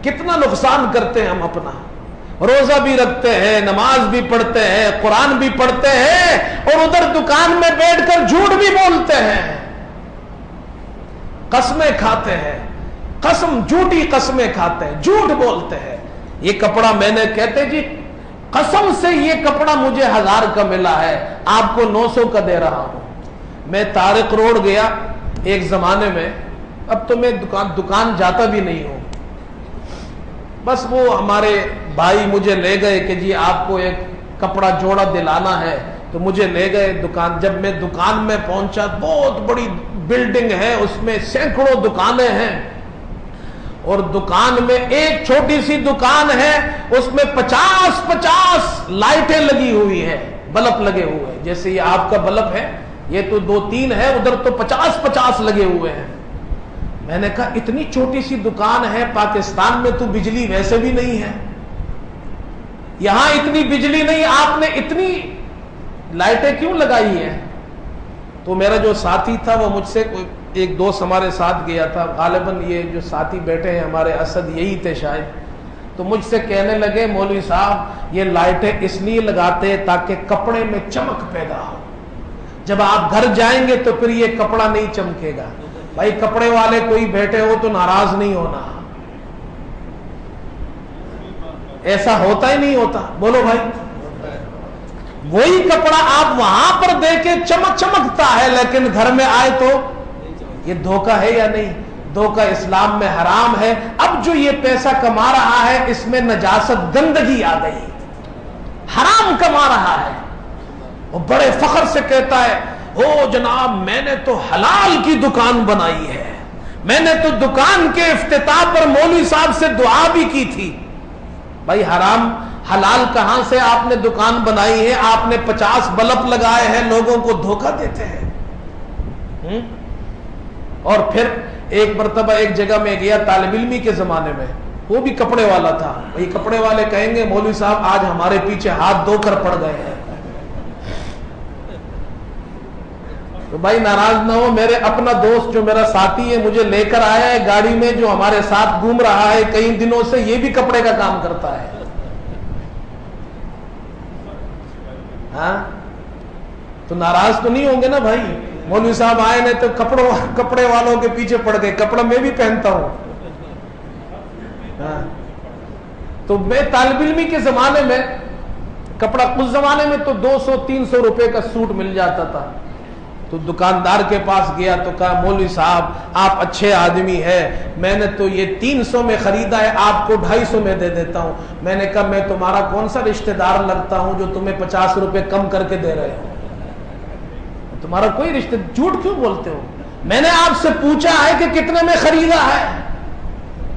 A: کتنا نقصان کرتے ہیں ہم اپنا. روزہ بھی رکھتے ہیں, نماز بھی پڑھتے ہیں, قرآن بھی پڑھتے ہیں, اور ادھر دکان میں بیٹھ کر جھوٹ بھی بولتے ہیں, قسمیں کھاتے ہیں, جھوٹی قسمیں کھاتے ہیں, جھوٹ بولتے ہیں. یہ کپڑا میں نے کہتے جی قسم سے یہ کپڑا مجھے 1000 کا ملا ہے, آپ کو 900 کا دے رہا ہوں. میں طارق روڈ گیا ایک زمانے میں, اب تو میں دکان جاتا بھی نہیں ہوں. بس وہ ہمارے بھائی مجھے لے گئے کہ جی آپ کو ایک کپڑا جوڑا دلانا ہے, تو مجھے لے گئے دکان. جب میں دکان میں پہنچا, بہت بڑی بلڈنگ ہے, اس میں سینکڑوں دکانیں ہیں, اور دکان میں ایک چھوٹی سی دکان ہے, اس میں 50 لائٹیں لگی ہوئی ہے, بلب لگے ہوئے ہیں. جیسے یہ آپ کا بلب ہے, یہ تو 2-3 ہے, ادھر تو 50 لگے ہوئے ہیں. میں نے کہا اتنی چھوٹی سی دکان ہے, پاکستان میں تو بجلی ویسے بھی نہیں ہے, یہاں اتنی بجلی نہیں, آپ نے اتنی لائٹیں کیوں لگائی ہیں؟ تو میرا جو ساتھی تھا وہ مجھ سے, ایک دوست ہمارے ساتھ گیا تھا, غالباً یہ جو ساتھی بیٹھے ہیں ہمارے اسد یہی تھے شاید, تو مجھ سے کہنے لگے مولوی صاحب یہ لائٹیں اس لیے لگاتے تاکہ کپڑے میں چمک پیدا ہو, جب آپ گھر جائیں گے تو پھر یہ کپڑا نہیں چمکے گا. بھائی کپڑے والے کوئی بیٹھے ہو تو ناراض نہیں ہونا, ایسا ہوتا ہی نہیں ہوتا, بولو بھائی. وہی کپڑا آپ وہاں پر دیکھے چمکتا ہے, لیکن گھر میں آئے تو یہ دھوکہ ہے یا نہیں؟ دھوکہ اسلام میں حرام ہے. اب جو یہ پیسہ کما رہا ہے اس میں نجاست گندگی آ گئی, حرام کما رہا ہے. وہ بڑے فخر سے کہتا ہے او جناب میں نے تو حلال کی دکان بنائی ہے, میں نے تو دکان کے افتتاح پر مولوی صاحب سے دعا بھی کی تھی. بھائی حرام حلال کہاں سے آپ نے دکان بنائی ہے؟ آپ نے 50 بلب لگائے ہیں, لوگوں کو دھوکہ دیتے ہیں. اور پھر ایک مرتبہ ایک جگہ میں گیا طالب علمی کے زمانے میں, وہ بھی کپڑے والا تھا. بھائی کپڑے والے کہیں گے مولوی صاحب آج ہمارے پیچھے ہاتھ دھو کر پڑ گئے ہیں, تو بھائی ناراض نہ ہو. میرے اپنا دوست جو میرا ساتھی ہے مجھے لے کر آیا ہے گاڑی میں, جو ہمارے ساتھ گھوم رہا ہے کئی دنوں سے, یہ بھی کپڑے کا کام کرتا ہے. ہاں تو ناراض تو نہیں ہوں گے نا بھائی, مولوی صاحب آئے نا تو کپڑے والوں کے پیچھے پڑ گئے. کپڑا میں بھی پہنتا ہوں. ہاں تو میں طالب علمی کے زمانے میں کپڑا, اس زمانے میں تو 200-300 روپے کا سوٹ مل جاتا تھا. تو دکاندار کے پاس گیا تو کہا مولوی صاحب آپ اچھے آدمی ہیں, میں نے تو یہ 300 میں خریدا ہے, آپ کو 250 میں دے دیتا ہوں. میں نے کہا میں تمہارا کون سا رشتہ دار لگتا ہوں جو تمہیں 50 روپے کم کر کے دے رہے ہو؟ تمہارا کوئی رشتہ, جھوٹ کیوں بولتے ہو؟ میں نے آپ سے پوچھا ہے کہ کتنے میں خریدا ہے,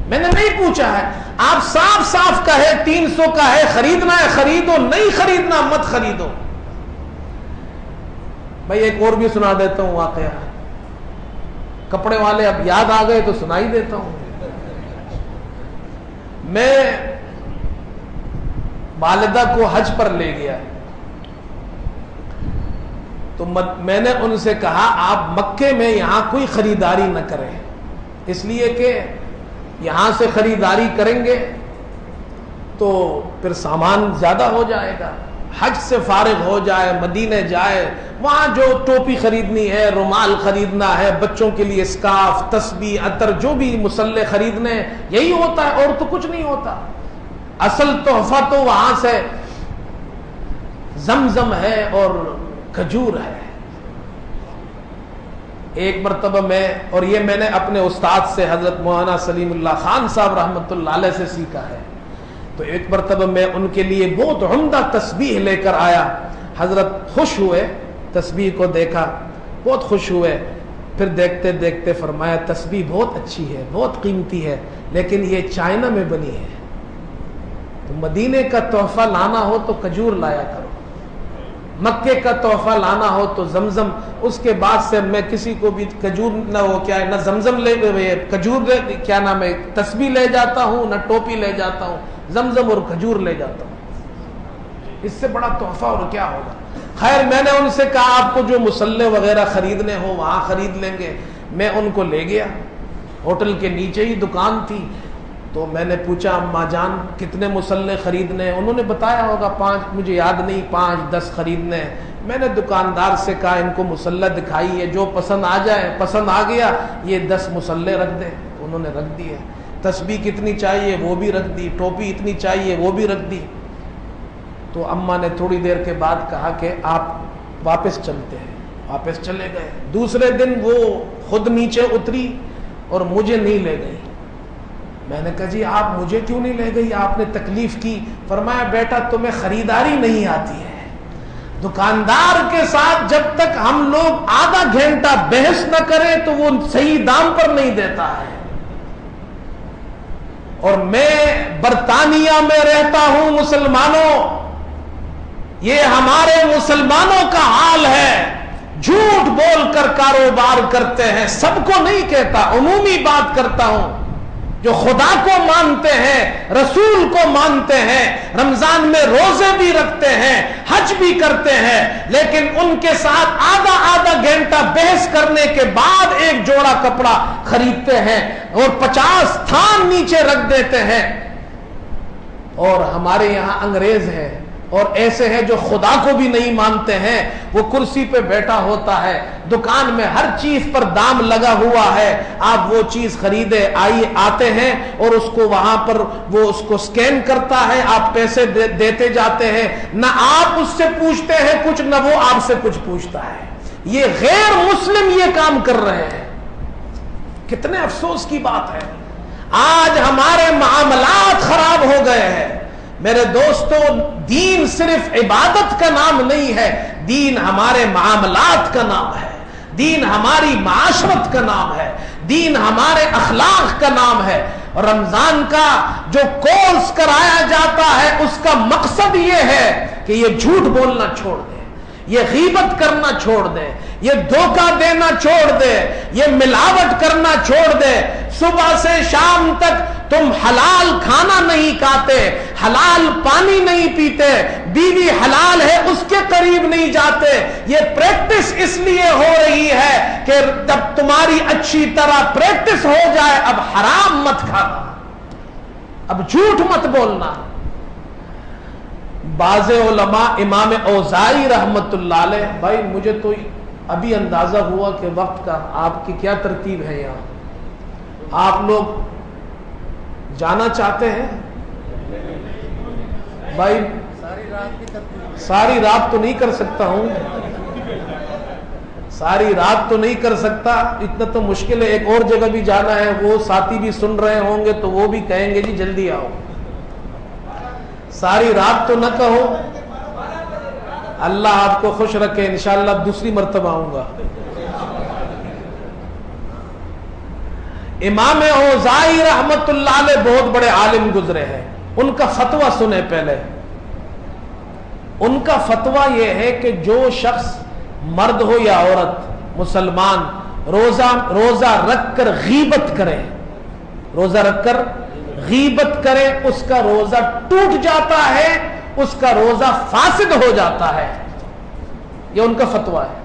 A: میں نے نہیں پوچھا ہے. آپ صاف کہے 300 کا ہے, خریدنا ہے خریدو, نہیں خریدنا مت خریدو. بھائی ایک اور بھی سنا دیتا ہوں واقعہ, کپڑے والے اب یاد آ گئے تو سنا ہی دیتا ہوں. میں والدہ کو حج پر لے گیا تو میں نے ان سے کہا آپ مکے میں یہاں کوئی خریداری نہ کریں, اس لیے کہ یہاں سے خریداری کریں گے تو پھر سامان زیادہ ہو جائے گا. حج سے فارغ ہو جائے, مدینے جائے, وہاں جو ٹوپی خریدنی ہے, رومال خریدنا ہے, بچوں کے لیے اسکارف, تسبیح, عطر, جو بھی مسلح خریدنے یہی ہوتا ہے, اور تو کچھ نہیں ہوتا. اصل تحفہ تو وہاں سے زمزم ہے اور کھجور ہے. ایک مرتبہ میں, اور یہ میں نے اپنے استاد سے حضرت مولانا سلیم اللہ خان صاحب رحمۃ اللہ علیہ سے سیکھا ہے, تو ایک مرتبہ میں ان کے لیے بہت عمدہ تسبیح لے کر آیا. حضرت خوش ہوئے, تسبیح کو دیکھا, بہت خوش ہوئے. پھر دیکھتے دیکھتے فرمایا تسبیح بہت اچھی ہے, بہت قیمتی ہے, لیکن یہ چائنا میں بنی ہے. تو مدینے کا تحفہ لانا ہو تو کھجور لایا کرو, مکے کا تحفہ لانا ہو تو زمزم. اس کے بعد سے میں کسی کو بھی کھجور نہ ہو کیا ہے, نہ زمزم لے کھجور کیا نام ہے, تسبیح لے جاتا ہوں, نہ ٹوپی لے جاتا ہوں, زمزم اور کھجور لے جاتا ہوں. اس سے بڑا تحفہ اور کیا ہوگا. خیر میں نے ان سے کہا آپ کو جو مسلح وغیرہ خریدنے ہو وہاں خرید لیں گے. میں ان کو لے گیا, ہوٹل کے نیچے ہی دکان تھی, تو میں نے پوچھا اماں جان کتنے مسلح خریدنے ہیں؟ انہوں نے بتایا ہوگا 5، مجھے یاد نہیں، 5-10 خریدنے ہیں۔ میں نے دکاندار سے کہا ان کو مسلح دکھائی ہے، جو پسند آ جائے، پسند آ گیا یہ 10 مسلح رکھ دیں۔ انہوں نے رکھ دیے۔ تسبیح کتنی چاہیے وہ بھی رکھ دی، ٹوپی اتنی چاہیے وہ بھی رکھ دی۔ تو اماں نے تھوڑی دیر کے بعد کہا کہ آپ واپس چلتے ہیں۔ واپس چلے گئے۔ دوسرے دن وہ خود نیچے اتری اور مجھے نہیں لے گئی۔ میں نے کہا جی آپ مجھے کیوں نہیں لے گئی؟ آپ نے تکلیف کی۔ فرمایا بیٹا تمہیں خریداری نہیں آتی ہے، دکاندار کے ساتھ جب تک ہم لوگ آدھا گھنٹہ بحث نہ کریں تو وہ صحیح دام پر نہیں دیتا ہے۔ اور میں برطانیہ میں رہتا ہوں، مسلمانوں، یہ ہمارے مسلمانوں کا حال ہے، جھوٹ بول کر کاروبار کرتے ہیں۔ سب کو نہیں کہتا، عمومی بات کرتا ہوں۔ جو خدا کو مانتے ہیں، رسول کو مانتے ہیں، رمضان میں روزے بھی رکھتے ہیں، حج بھی کرتے ہیں، لیکن ان کے ساتھ آدھا گھنٹہ بحث کرنے کے بعد ایک جوڑا کپڑا خریدتے ہیں اور 50 تھان نیچے رکھ دیتے ہیں۔ اور ہمارے یہاں انگریز ہیں اور ایسے ہیں جو خدا کو بھی نہیں مانتے ہیں۔ وہ کرسی پہ بیٹھا ہوتا ہے، دکان میں ہر چیز پر دام لگا ہوا ہے، آپ وہ چیز خریدے آتے ہیں اور اس کو وہاں پر وہ اس کو سکین کرتا ہے، آپ پیسے دیتے جاتے ہیں، نہ آپ اس سے پوچھتے ہیں کچھ نہ وہ آپ سے کچھ پوچھتا ہے۔ یہ غیر مسلم یہ کام کر رہے ہیں۔ کتنے افسوس کی بات ہے، آج ہمارے معاملات خراب ہو گئے ہیں۔ میرے دوستو، دین صرف عبادت کا نام نہیں ہے، دین ہمارے معاملات کا نام ہے، دین ہماری معاشرت کا نام ہے، دین ہمارے اخلاق کا نام ہے۔ اور رمضان کا جو کورس کرایا جاتا ہے اس کا مقصد یہ ہے کہ یہ جھوٹ بولنا چھوڑ دے، یہ غیبت کرنا چھوڑ دے، یہ دھوکہ دینا چھوڑ دے، یہ ملاوٹ کرنا چھوڑ دے۔ صبح سے شام تک تم حلال کھانا نہیں کھاتے، حلال پانی نہیں پیتے، بیوی حلال ہے اس کے قریب نہیں جاتے۔ یہ پریکٹس اس لیے ہو رہی ہے کہ جب تمہاری اچھی طرح پریکٹس ہو جائے اب حرام مت کھانا، اب جھوٹ مت بولنا۔ بعض علماء، امام اوزاعی رحمت اللہ علیہ، بھائی مجھے تو ابھی اندازہ ہوا کہ وقت کا آپ کی کیا ترتیب ہے یہاں، آپ لوگ جانا چاہتے ہیں؟ بھائی ساری رات تو نہیں کر سکتا ہوں، ساری رات تو نہیں کر سکتا، اتنا تو مشکل ہے۔ ایک اور جگہ بھی جانا ہے، وہ ساتھی بھی سن رہے ہوں گے تو وہ بھی کہیں گے جی جلدی آؤ۔ ساری رات تو نہ کہو، اللہ آپ کو خوش رکھے، انشاءاللہ دوسری مرتبہ آؤں گا۔ امام اوزاعی رحمت اللہ علیہ بہت بڑے عالم گزرے ہیں، ان کا فتویٰ سنیں پہلے۔ ان کا فتویٰ یہ ہے کہ جو شخص مرد ہو یا عورت مسلمان روزہ رکھ کر غیبت کرے، روزہ رکھ کر غیبت کرے، اس کا روزہ ٹوٹ جاتا ہے، اس کا روزہ فاسد ہو جاتا ہے۔ یہ ان کا فتویٰ ہے۔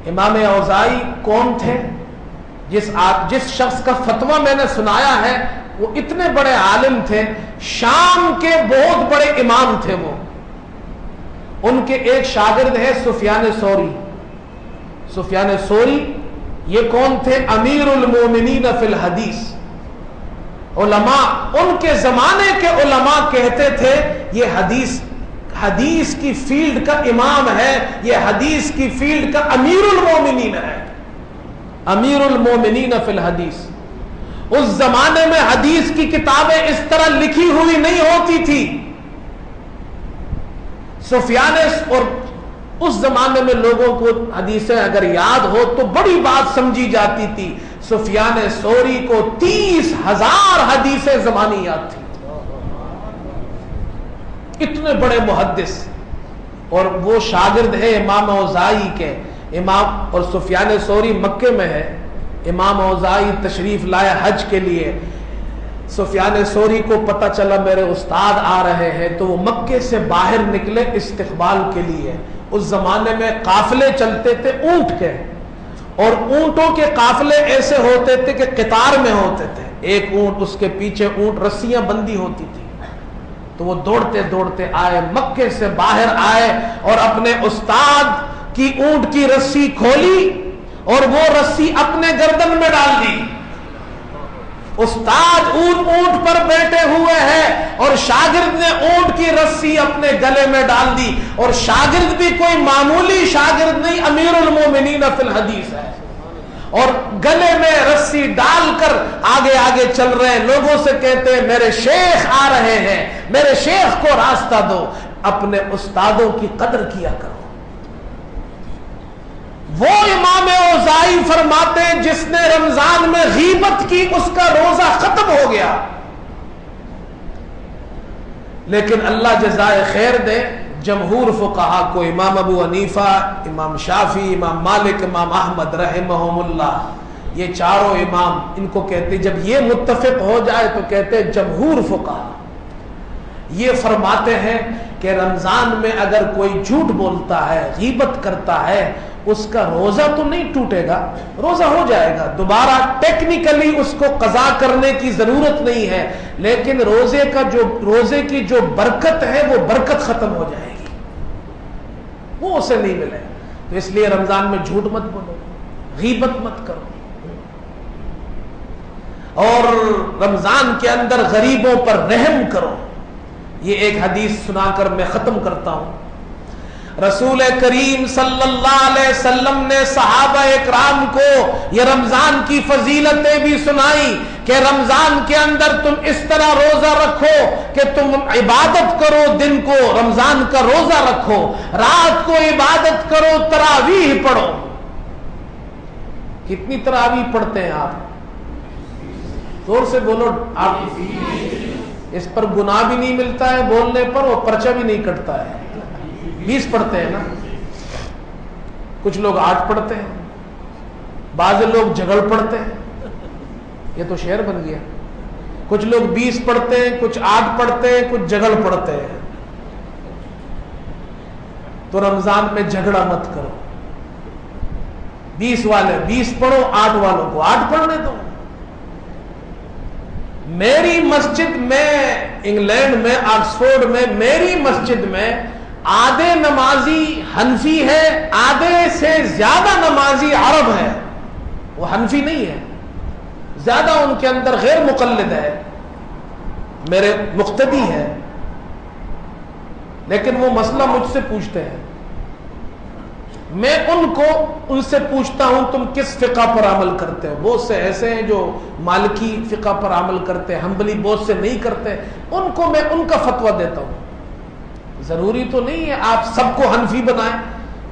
A: امام اوزاعی کون تھے؟ جس شخص کا فتویٰ میں نے سنایا ہے وہ اتنے بڑے عالم تھے، شام کے بہت بڑے امام تھے وہ۔ ان کے ایک شاگرد ہے سفیان ثوری۔ سفیان ثوری یہ کون تھے؟ امیر المومنین فی الحدیث۔ علماء، ان کے زمانے کے علماء کہتے تھے یہ حدیث کی فیلڈ کا امام ہے، یہ حدیث کی فیلڈ کا امیر المومنین ہے، امیر المومنین فی الحدیث۔ اس زمانے میں حدیث کی کتابیں اس طرح لکھی ہوئی نہیں ہوتی تھی۔ سفیان، اور اس زمانے میں لوگوں کو حدیثیں اگر یاد ہو تو بڑی بات سمجھی جاتی تھی۔ سفیان ثوری کو 30,000 حدیثیں زمانی یاد تھی، اتنے بڑے محدث، اور وہ شاگرد ہے امام اوزاعی کے۔ امام اور سفیان ثوری مکے میں ہے، امام اوزاعی تشریف لائے حج کے لیے۔ سفیان ثوری کو پتہ چلا میرے استاد آ رہے ہیں تو وہ مکے سے باہر نکلے استقبال کے لیے۔ اس زمانے میں قافلے چلتے تھے اونٹ کے، اور اونٹوں کے قافلے ایسے ہوتے تھے کہ قطار میں ہوتے تھے، ایک اونٹ، اس کے پیچھے اونٹ رسیاں بندی ہوتی تھی، تو وہ دوڑتے دوڑتے آئے، مکے سے باہر آئے اور اپنے استاد کی اونٹ کی رسی کھولی اور وہ رسی اپنے گردن میں ڈال دی۔ استاد اونٹ پر بیٹھے ہوئے ہیں اور شاگرد نے اونٹ کی رسی اپنے گلے میں ڈال دی، اور شاگرد بھی کوئی معمولی شاگرد نہیں، امیر المومنین فی الحدیث ہے، اور گلے میں رسی ڈال کر آگے آگے چل رہے ہیں۔ لوگوں سے کہتے ہیں میرے شیخ آ رہے ہیں، میرے شیخ کو راستہ دو۔ اپنے استادوں کی قدر کیا کرو۔ وہ امام اوزاعی فرماتے ہیں جس نے رمضان میں غیبت کی اس کا روزہ ختم ہو گیا۔ لیکن اللہ جزائے خیر دے، جمہور فقہا کو، امام ابو حنیفہ، امام شافعی، امام مالک، امام احمد رحمہم اللہ، یہ چاروں امام، ان کو کہتے جب یہ متفق ہو جائے تو کہتے جمہور فقہا یہ فرماتے ہیں کہ رمضان میں اگر کوئی جھوٹ بولتا ہے، غیبت کرتا ہے، اس کا روزہ تو نہیں ٹوٹے گا، روزہ ہو جائے گا، دوبارہ ٹیکنیکلی اس کو قضا کرنے کی ضرورت نہیں ہے، لیکن روزے کی جو برکت ہے وہ برکت ختم ہو جائے گی، وہ اسے نہیں ملے گا۔ تو اس لیے رمضان میں جھوٹ مت بولو، غیبت مت کرو، اور رمضان کے اندر غریبوں پر رحم کرو۔ یہ ایک حدیث سنا کر میں ختم کرتا ہوں۔ رسول کریم صلی اللہ علیہ وسلم نے صحابہ اکرام کو یہ رمضان کی فضیلتیں بھی سنائی کہ رمضان کے اندر تم اس طرح روزہ رکھو کہ تم عبادت کرو، دن کو رمضان کا روزہ رکھو، رات کو عبادت کرو، تراویح پڑھو۔ کتنی تراویح پڑھتے ہیں آپ؟ زور سے بولو آپ۔ اس پر گناہ بھی نہیں ملتا ہے بولنے پر، وہ پرچہ بھی نہیں کٹتا ہے۔ 20 پڑھتے ہیں نا، کچھ لوگ 8 پڑھتے ہیں، بعض لوگ جگڑ پڑھتے ہیں، یہ تو شعر بن گیا۔ کچھ لوگ 20 پڑھتے ہیں، کچھ 8 پڑھتے ہیں، کچھ جگڑ پڑھتے ہیں۔ تو رمضان میں جھگڑا مت کرو، 20 والے 20 پڑھو، 8 والوں کو 8 پڑھنے دو۔ میری مسجد میں، انگلینڈ میں، آکسفورڈ میں، میری مسجد میں آدھے نمازی حنفی ہے، آدھے سے زیادہ نمازی عرب ہے، وہ حنفی نہیں ہے، زیادہ ان کے اندر غیر مقلد ہے، میرے مقتدی ہے، لیکن وہ مسئلہ مجھ سے پوچھتے ہیں، میں ان سے پوچھتا ہوں تم کس فقہ پر عمل کرتے ہو؟ بہت سے ایسے ہیں جو مالکی فقہ پر عمل کرتے ہیں، حنبلی بہت سے نہیں کرتے، ان کو میں ان کا فتویٰ دیتا ہوں۔ ضروری تو نہیں ہے آپ سب کو حنفی بنائیں،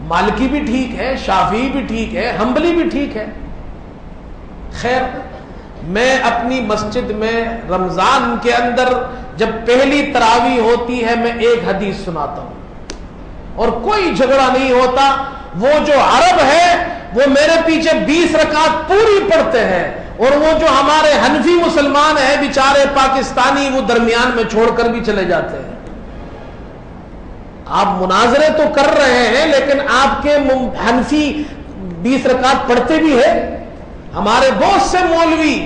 A: مالکی بھی ٹھیک ہے، شافعی بھی ٹھیک ہے، حنبلی بھی ٹھیک ہے۔ خیر، میں اپنی مسجد میں رمضان کے اندر جب پہلی تراویح ہوتی ہے میں ایک حدیث سناتا ہوں اور کوئی جھگڑا نہیں ہوتا۔ وہ جو عرب ہے وہ میرے پیچھے 20 رکعت پوری پڑھتے ہیں، اور وہ جو ہمارے حنفی مسلمان ہیں بیچارے پاکستانی، وہ درمیان میں چھوڑ کر بھی چلے جاتے ہیں۔ آپ مناظرے تو کر رہے ہیں لیکن آپ کے حنفی 20 رکعت پڑھتے بھی ہیں۔ ہمارے بہت سے مولوی،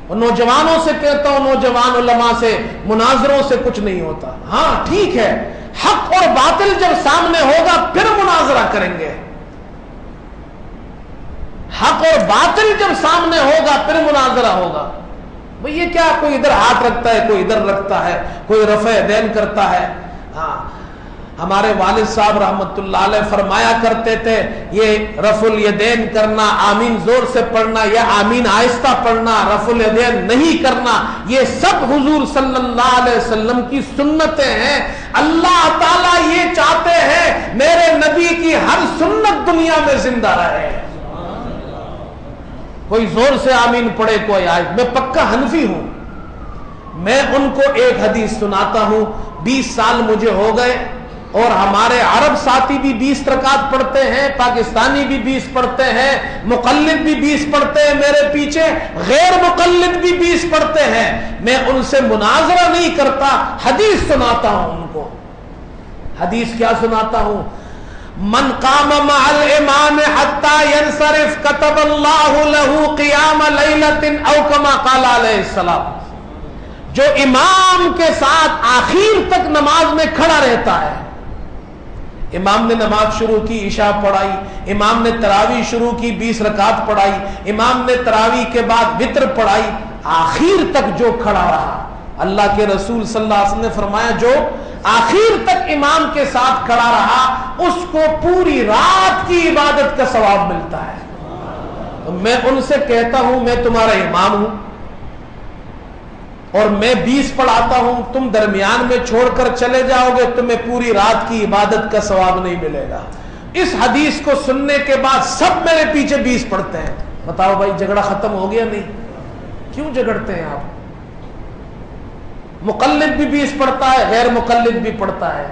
A: اور نوجوانوں سے کہتا ہوں، نوجوان علماء سے مناظروں سے کچھ نہیں ہوتا۔ ہاں ٹھیک ہے، حق اور باطل جب سامنے ہوگا پھر مناظرہ کریں گے، حق اور باطل جب سامنے ہوگا پھر مناظرہ ہوگا۔ بھئی یہ کیا، کوئی ادھر ہاتھ رکھتا ہے، کوئی ادھر رکھتا ہے، کوئی رفع یدین کرتا ہے۔ ہاں، ہمارے والد صاحب رحمت اللہ علیہ فرمایا کرتے تھے یہ رفع الیدین کرنا، آمین زور سے پڑھنا یا آمین آہستہ پڑھنا، رفع الیدین نہیں کرنا، یہ سب حضور صلی اللہ علیہ وسلم کی سنتیں ہیں۔ اللہ تعالیٰ یہ چاہتے ہیں میرے نبی کی ہر سنت دنیا میں زندہ رہے۔ کوئی زور سے آمین پڑھے، کوئی آیت، میں پکا حنفی ہوں۔ میں ان کو ایک حدیث سناتا ہوں، 20 سال مجھے ہو گئے، اور ہمارے عرب ساتھی بھی 20 رکعت پڑھتے ہیں، پاکستانی بھی 20 پڑھتے ہیں، مقلد بھی 20 پڑھتے ہیں میرے پیچھے، غیر مقلد بھی 20 پڑھتے ہیں۔ میں ان سے مناظرہ نہیں کرتا، حدیث سناتا ہوں ان کو۔ حدیث کیا سناتا ہوں؟ من قام مع الامام حتى ينصرف كتب الله له قيام ليلة او كما قال علیہ السلام. جو امام کے ساتھ آخر تک نماز میں کھڑا رہتا ہے. امام نے نماز شروع کی، عشاء پڑھائی، امام نے تراویح شروع کی، 20 رکعت پڑھائی، امام نے تراویح کے بعد وتر پڑھائی، آخر تک جو کھڑا رہا، اللہ کے رسول صلی اللہ علیہ وسلم نے فرمایا جو آخر تک امام کے ساتھ کھڑا رہا اس کو پوری رات کی عبادت کا ثواب ملتا ہے. تو میں ان سے کہتا ہوں میں تمہارا امام ہوں اور میں 20 پڑھاتا ہوں، تم درمیان میں چھوڑ کر چلے جاؤ گے تمہیں پوری رات کی عبادت کا ثواب نہیں ملے گا. اس حدیث کو سننے کے بعد سب میرے پیچھے 20 پڑھتے ہیں. بتاؤ بھائی جھگڑا ختم ہو گیا نہیں؟ کیوں جھگڑتے ہیں آپ؟ مقلد بھی 20 پڑھتا ہے، غیر مقلد بھی پڑھتا ہے.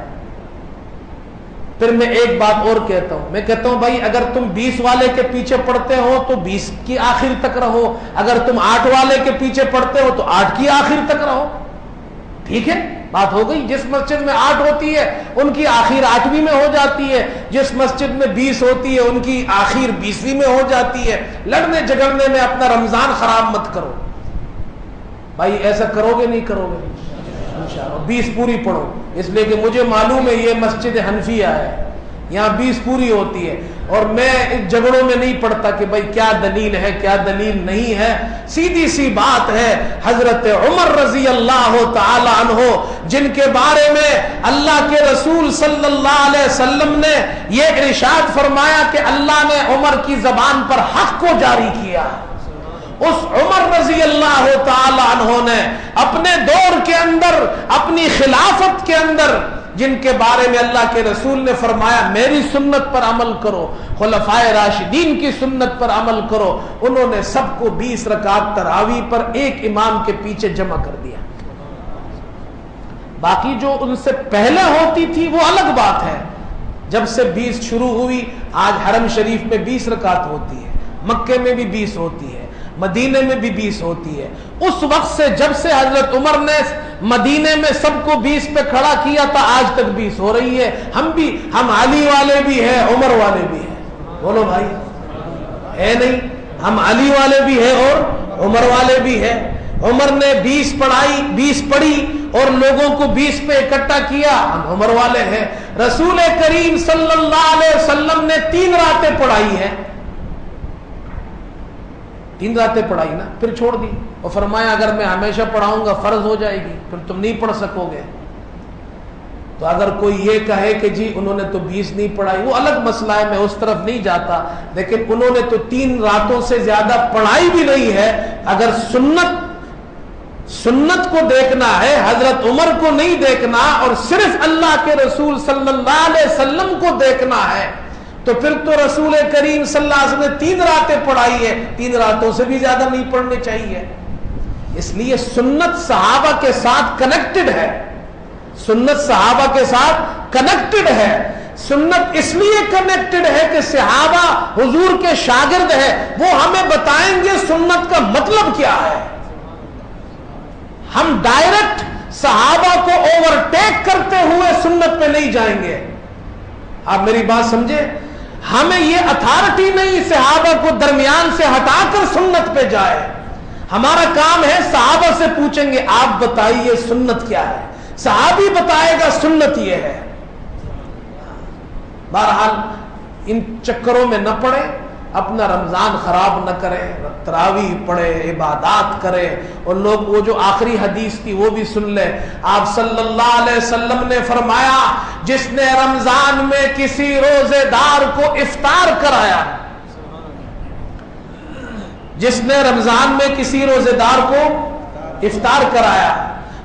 A: پھر میں ایک بات اور کہتا ہوں، میں کہتا ہوں بھائی اگر تم 20 والے کے پیچھے پڑھتے ہو تو 20 کی آخر تک رہو، اگر تم 8 والے کے پیچھے پڑھتے ہو تو 8 کی آخر تک رہو. ٹھیک ہے، بات ہو گئی. جس مسجد میں 8 ہوتی ہے ان کی آخر 8ویں میں ہو جاتی ہے، جس مسجد میں 20 ہوتی ہے ان کی آخر 20ویں میں ہو جاتی ہے. لڑنے جھگڑنے میں اپنا رمضان خراب مت کرو بھائی. ایسا کرو گے نہیں کرو گے؟ انشاءاللہ 20 پوری پڑھو، اس لیے کہ مجھے معلوم ہے یہ مسجد حنفیہ ہے، یہاں 20 پوری ہوتی ہے. اور میں اس جھگڑوں میں نہیں پڑھتا کہ بھائی کیا دلیل ہے کیا دلیل نہیں ہے. سیدھی سی بات ہے، حضرت عمر رضی اللہ تعالی عنہ جن کے بارے میں اللہ کے رسول صلی اللہ علیہ وسلم نے یہ ارشاد فرمایا کہ اللہ نے عمر کی زبان پر حق کو جاری کیا، اس عمر رضی اللہ تعالی عنہ نے اپنے دور کے اندر اپنی خلافت کے اندر جن کے بارے میں اللہ کے رسول نے فرمایا میری سنت پر عمل کرو، خلفائے راشدین کی سنت پر عمل کرو، انہوں نے سب کو 20 رکعت تراویح پر ایک امام کے پیچھے جمع کر دیا. باقی جو ان سے پہلے ہوتی تھی وہ الگ بات ہے. جب سے 20 شروع ہوئی، آج حرم شریف میں 20 رکعت ہوتی ہے، مکے میں بھی 20 ہوتی ہے، مدینے میں بھی 20 ہوتی ہے. اس وقت سے جب سے حضرت عمر نے مدینے میں سب کو 20 پہ کھڑا کیا تھا آج تک 20 ہو رہی ہے. ہم علی والے بھی ہیں، عمر والے بھی ہیں. بولو بھائی ہے نہیں؟ ہم علی والے بھی ہیں اور عمر والے بھی ہیں. عمر نے 20 پڑھی اور لوگوں کو 20 پہ اکٹھا کیا، ہم عمر والے ہیں. رسول کریم صلی اللہ علیہ وسلم نے 3 راتیں پڑھائی ہیں، 3 راتیں پڑھائی نا، پھر چھوڑ دی اور فرمایا اگر میں ہمیشہ پڑھاؤں گا فرض ہو جائے گی، پھر تم نہیں پڑھ سکو گے. تو اگر کوئی یہ کہے کہ جی انہوں نے تو 20 نہیں پڑھائی، وہ الگ مسئلہ ہے، میں اس طرف نہیں جاتا. لیکن انہوں نے تو 3 راتوں سے زیادہ پڑھائی بھی نہیں ہے. اگر سنت کو دیکھنا ہے، حضرت عمر کو نہیں دیکھنا اور صرف اللہ کے رسول صلی اللہ علیہ وسلم کو دیکھنا ہے، تو پھر تو رسول کریم صلی اللہ علیہ وسلم نے 3 راتیں پڑھائی ہے، 3 راتوں سے بھی زیادہ نہیں پڑھنے چاہیے. اس لیے سنت صحابہ کے ساتھ کنیکٹڈ ہے، سنت صحابہ کے ساتھ کنیکٹڈ ہے. سنت اس لیے کنیکٹڈ ہے کہ صحابہ حضور کے شاگرد ہیں، وہ ہمیں بتائیں گے سنت کا مطلب کیا ہے. ہم ڈائریکٹ صحابہ کو اوورٹیک کرتے ہوئے سنت پہ نہیں جائیں گے. آپ میری بات سمجھے؟ ہمیں یہ اتھارٹی نہیں صحابہ کو درمیان سے ہٹا کر سنت پہ جائے. ہمارا کام ہے صحابہ سے پوچھیں گے آپ بتائیے سنت کیا ہے، صحابی بتائے گا سنت یہ ہے. بہرحال ان چکروں میں نہ پڑے، اپنا رمضان خراب نہ کرے، تراویح پڑھے، عبادات کرے. اور لوگ وہ جو آخری حدیث تھی وہ بھی سن لے. آپ صلی اللہ علیہ وسلم نے فرمایا جس نے رمضان میں کسی روزے دار کو افطار کرایا، جس نے رمضان میں کسی روزے دار کو افطار کرایا،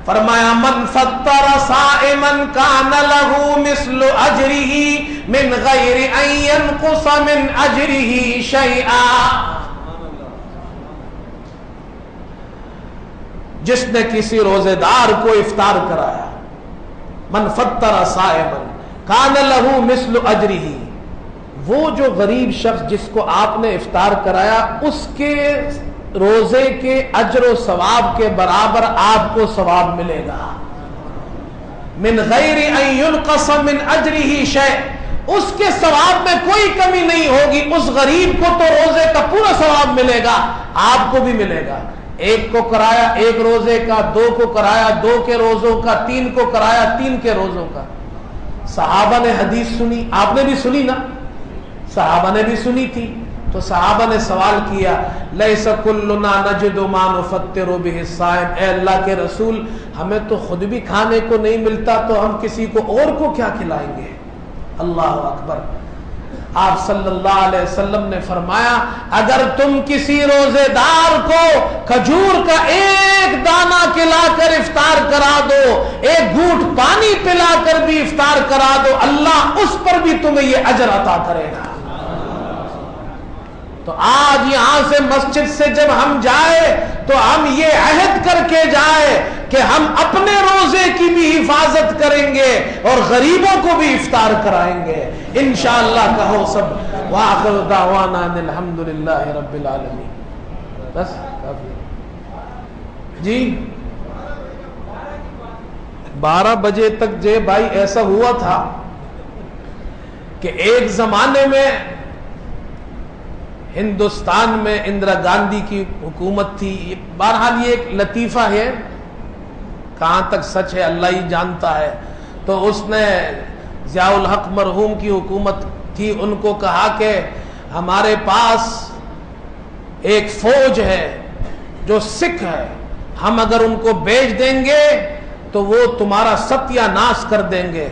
A: فرمایا من فطر صائما کان له مثل اجرہ من غیر ان ينقص من اجرہ شیئا. جس نے کسی روزے دار کو افطار کرایا، من فطر صائما کان له مثل اجرہ، وہ جو غریب شخص جس کو آپ نے افطار کرایا اس کے روزے کے اجر و ثواب کے برابر آپ کو ثواب ملے گا. من غیر ان ينقص من اجرہ شیء، اس کے ثواب میں کوئی کمی نہیں ہوگی. اس غریب کو تو روزے کا پورا ثواب ملے گا, آپ کو بھی ملے گا. ایک کو کرایا ایک روزے کا, دو کو کرایا دو کے روزوں کا, تین کو کرایا تین کے روزوں کا. صحابہ نے حدیث سنی, آپ نے بھی سنی نا, صحابہ نے بھی سنی تھی. تو صحابہ نے سوال کیا, لیس کلنا نجد ما نفطر بہ الصائم, اے اللہ کے رسول ہمیں تو خود بھی کھانے کو نہیں ملتا تو ہم کسی کو اور کو کیا کھلائیں گے. اللہ اکبر. آپ صلی اللہ علیہ وسلم نے فرمایا, اگر تم کسی روزے دار کو کھجور کا ایک دانہ کھلا کر افطار کرا دو, ایک گھونٹ پانی پلا کر بھی افطار کرا دو, اللہ اس پر بھی تمہیں یہ اجر عطا کرے گا. تو آج یہاں سے مسجد سے جب ہم جائے تو ہم یہ عہد کر کے جائے کہ ہم اپنے روزے کی بھی حفاظت کریں گے اور غریبوں کو بھی افطار کرائیں گے انشاءاللہ. کہو سب وآخر دعوانا ان الحمدللہ رب العالمین. بس جی 12 بجے تک جے بھائی ایسا ہوا تھا کہ ایک زمانے میں ہندوستان میں اندرا گاندھی کی حکومت تھی. بہرحال یہ ایک لطیفہ ہے, کہاں تک سچ ہے اللہ ہی جانتا ہے. تو اس نے ضیاء الحق مرحوم کی حکومت تھی, ان کو کہا کہ ہمارے پاس ایک فوج ہے جو سکھ ہے, ہم اگر ان کو بیچ دیں گے تو وہ تمہارا ستیہ ناش کر دیں گے,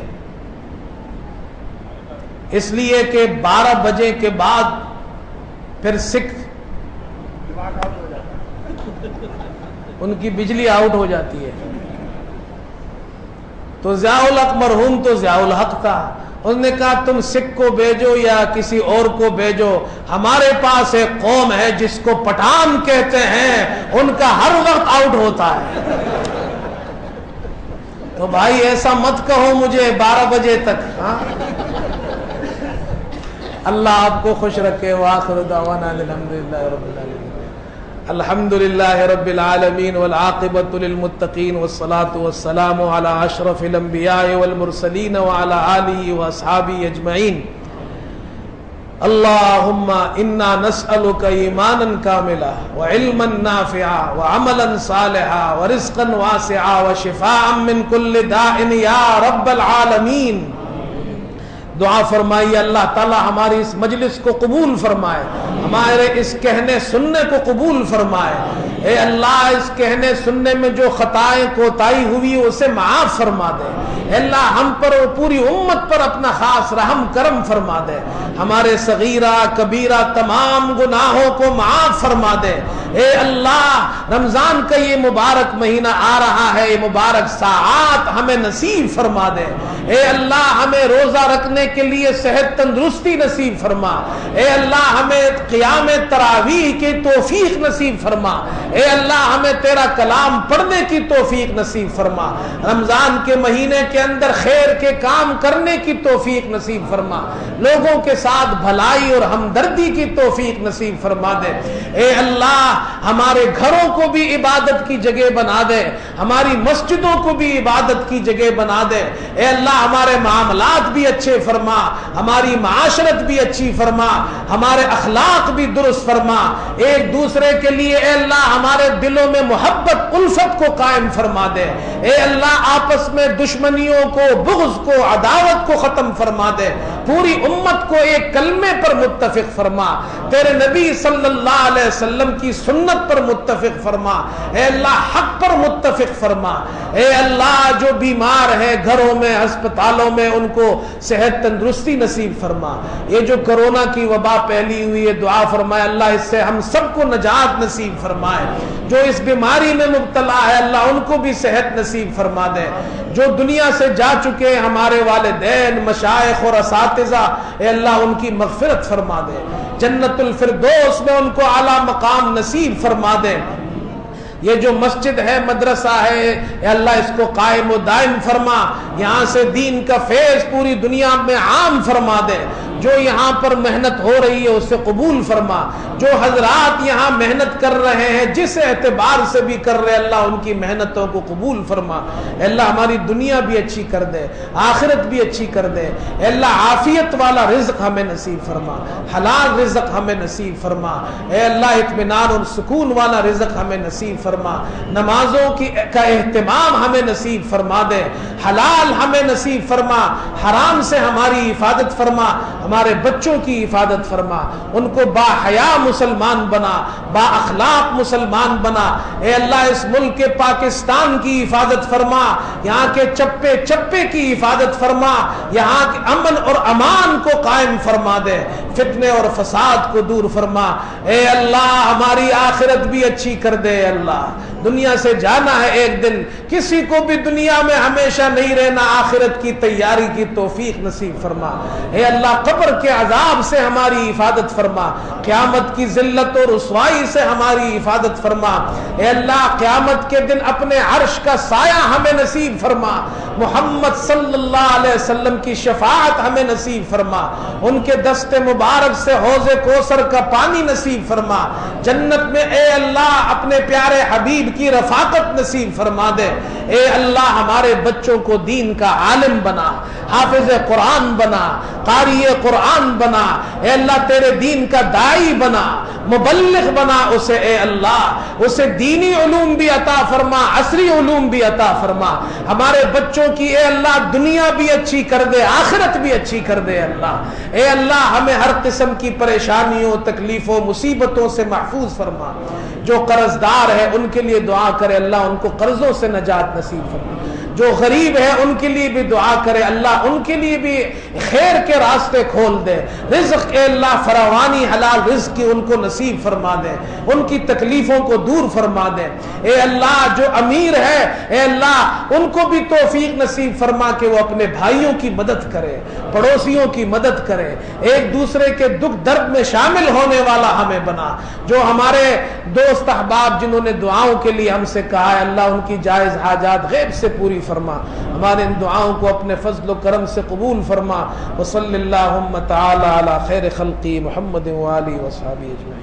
A: اس لیے کہ 12 بجے کے بعد پھر سکھ ان کی بجلی آؤٹ ہو جاتی ہے. تو ضیاء الحق مرحوم تو ضیاء الحق تھا, اس نے کہا تم سکھ کو بھیجو یا کسی اور کو بھیجو, ہمارے پاس ایک قوم ہے جس کو پٹھان کہتے ہیں, ان کا ہر وقت آؤٹ ہوتا ہے. تو بھائی ایسا مت کہو مجھے 12 بجے تک. ہاں اللہ آپ کو خوش رکھے. وآخر دعوانا الحمدللہ رب العالمین. الحمدللہ رب العالمین والعاقبۃ للمتقین والصلاة والسلام علی اشرف الانبیاء والمرسلین وعلی آلہ واصحابہ اجمعین. اللہم انا نسألک ایمانا کاملا وعلما نافعا وعملا صالحا ورزقا واسعا وشفاء من کل داء یا رب العالمین. دعا فرمائیے اللہ تعالی ہماری اس مجلس کو قبول فرمائے, ہمارے اس کہنے سننے کو قبول فرمائے. اے اللہ اس کہنے سننے میں جو خطائیں کوتاہی ہوئی اسے معاف فرما دے. اے اللہ ہم پر اور پوری امت پر اپنا خاص رحم کرم فرما دے. ہمارے صغیرہ کبیرہ تمام گناہوں کو معاف فرما دے. اے اللہ رمضان کا یہ مبارک مہینہ آ رہا ہے, یہ مبارک ساعات ہمیں نصیب فرما دے. اے اللہ ہمیں روزہ رکھنے کے لیے صحت تندرستی نصیب فرما. اے اللہ ہمیں قیام تراویح کی توفیق نصیب فرما. اے اللہ ہمیں تیرا کلام پڑھنے کی توفیق نصیب فرما. رمضان کے مہینے کے اندر خیر کے کام کرنے کی توفیق نصیب فرما. لوگوں کے ساتھ بھلائی اور ہمدردی کی توفیق نصیب فرما دے. اے اللہ ہمارے گھروں کو بھی عبادت کی جگہ بنا دے, ہماری مسجدوں کو بھی عبادت کی جگہ بنا دے. اے اللہ ہمارے معاملات بھی اچھے فرما, ہماری معاشرت بھی اچھی فرما, ہمارے اخلاق بھی درست فرما. ایک دوسرے کے لیے اے اللہ ہمارے دلوں میں محبت الفت کو قائم فرما دے. اے اللہ آپس میں دشمنیوں کو, بغض کو, عداوت کو ختم فرما دے. پوری امت کو ایک کلمے پر متفق فرما, تیرے نبی صلی اللہ علیہ وسلم کی سنت پر متفق فرما. اے اللہ حق پر متفق فرما. اے اللہ جو بیمار ہے گھروں میں ہسپتالوں میں ان کو صحت تندرستی نصیب فرما. یہ جو کرونا کی وبا پھیلی ہوئی ہے دعا فرمائے اللہ اس سے ہم سب کو نجات نصیب فرمائے. جو اس بیماری میں مبتلا ہے اللہ ان کو بھی صحت نصیب فرما دے. جو دنیا سے جا چکے ہمارے والدین مشائخ اور اساتذہ اے اللہ ان کی مغفرت فرما دے. جنت الفردوس میں ان کو اعلیٰ مقام نصیب فرما دے. یہ جو مسجد ہے مدرسہ ہے اے اللہ اس کو قائم و دائم فرما. یہاں سے دین کا فیض پوری دنیا میں عام فرما دے. جو یہاں پر محنت ہو رہی ہے اسے قبول فرما، جو حضرات یہاں محنت کر رہے ہیں جس اعتبار سے بھی کر رہے اللہ ان کی محنتوں کو قبول فرما۔ اے اللہ ہماری دنیا بھی اچھی کر دے، آخرت بھی اچھی کر دے۔ اے اللہ عافیت والا رزق ہمیں نصیب فرما، حلال رزق ہمیں نصیب فرما۔ اے اللہ اطمینان اور سکون والا رزق ہمیں نصیب فرما، نمازوں کا اہتمام ہمیں نصیب فرما دے، حلال ہمیں نصیب فرما، حرام سے ہماری حفاظت فرما، ہمارے بچوں کی حفاظت فرما، ان کو با حیا مسلمان بنا، با اخلاق مسلمان بنا۔ اے اللہ اس ملک کے پاکستان کی حفاظت فرما، یہاں کے چپے چپے کی حفاظت فرما، یہاں کے امن اور امان کو قائم فرما دے، فتنے اور فساد کو دور فرما۔ اے اللہ ہماری آخرت بھی اچھی کر دے۔ اے اللہ دنیا سے جانا ہے ایک دن، کسی کو بھی دنیا میں ہمیشہ نہیں رہنا، آخرت کی تیاری کی توفیق نصیب فرما۔ اے اللہ قبر کے عذاب سے ہماری حفاظت فرما، قیامت کی ذلت اور رسوائی سے ہماری حفاظت فرما۔ اے اللہ قیامت کے دن اپنے عرش کا سایہ ہمیں نصیب فرما، محمد صلی اللہ علیہ وسلم کی شفاعت ہمیں نصیب فرما، ان کے دست مبارک سے حوض کوثر کا پانی نصیب فرما، جنت میں اے اللہ اپنے پیارے حبیب کی رفاقت نصیب فرما دے۔ اے اللہ ہمارے بچوں کو دین کا عالم بنا، حافظ قرآن بنا، قاری قرآن بنا، اے اللہ تیرے دین کا داعی بنا، مبلغ بنا اسے۔ اے اللہ اسے دینی علوم بھی عطا فرما، عصری علوم بھی عطا فرما، ہمارے بچوں کی اے اللہ دنیا بھی اچھی کر دے، آخرت بھی اچھی کر دے۔ اللہ اے اللہ ہمیں ہر قسم کی پریشانیوں، تکلیفوں، مصیبتوں سے محفوظ فرما۔ جو قرض دار ہے ان کے لیے دعا کرے، اللہ ان کو قرضوں سے نجات نصیب فرما۔ جو غریب ہے ان کے لیے بھی دعا کرے، اللہ ان کے لیے بھی خیر کے راستے کھول دے، رزق اے اللہ فراوانی حلال رزق کی ان کو نصیب فرما دے، ان کی تکلیفوں کو دور فرما دے۔ اے اللہ جو امیر ہے اے اللہ ان کو بھی توفیق نصیب فرما کہ وہ اپنے بھائیوں کی مدد کرے، پڑوسیوں کی مدد کرے، ایک دوسرے کے دکھ درد میں شامل ہونے والا ہمیں بنا۔ جو ہمارے دوست احباب جنہوں نے دعاؤں کے لیے ہم سے کہا ہے اللہ ان کی جائز حاجات غیب سے پوری فرما، ہمارے ان دعاؤں کو اپنے فضل و کرم سے قبول فرما۔ وصلی اللہم تعالی علی خیر خلقی محمد و آلہ و صحبہ اجمعین۔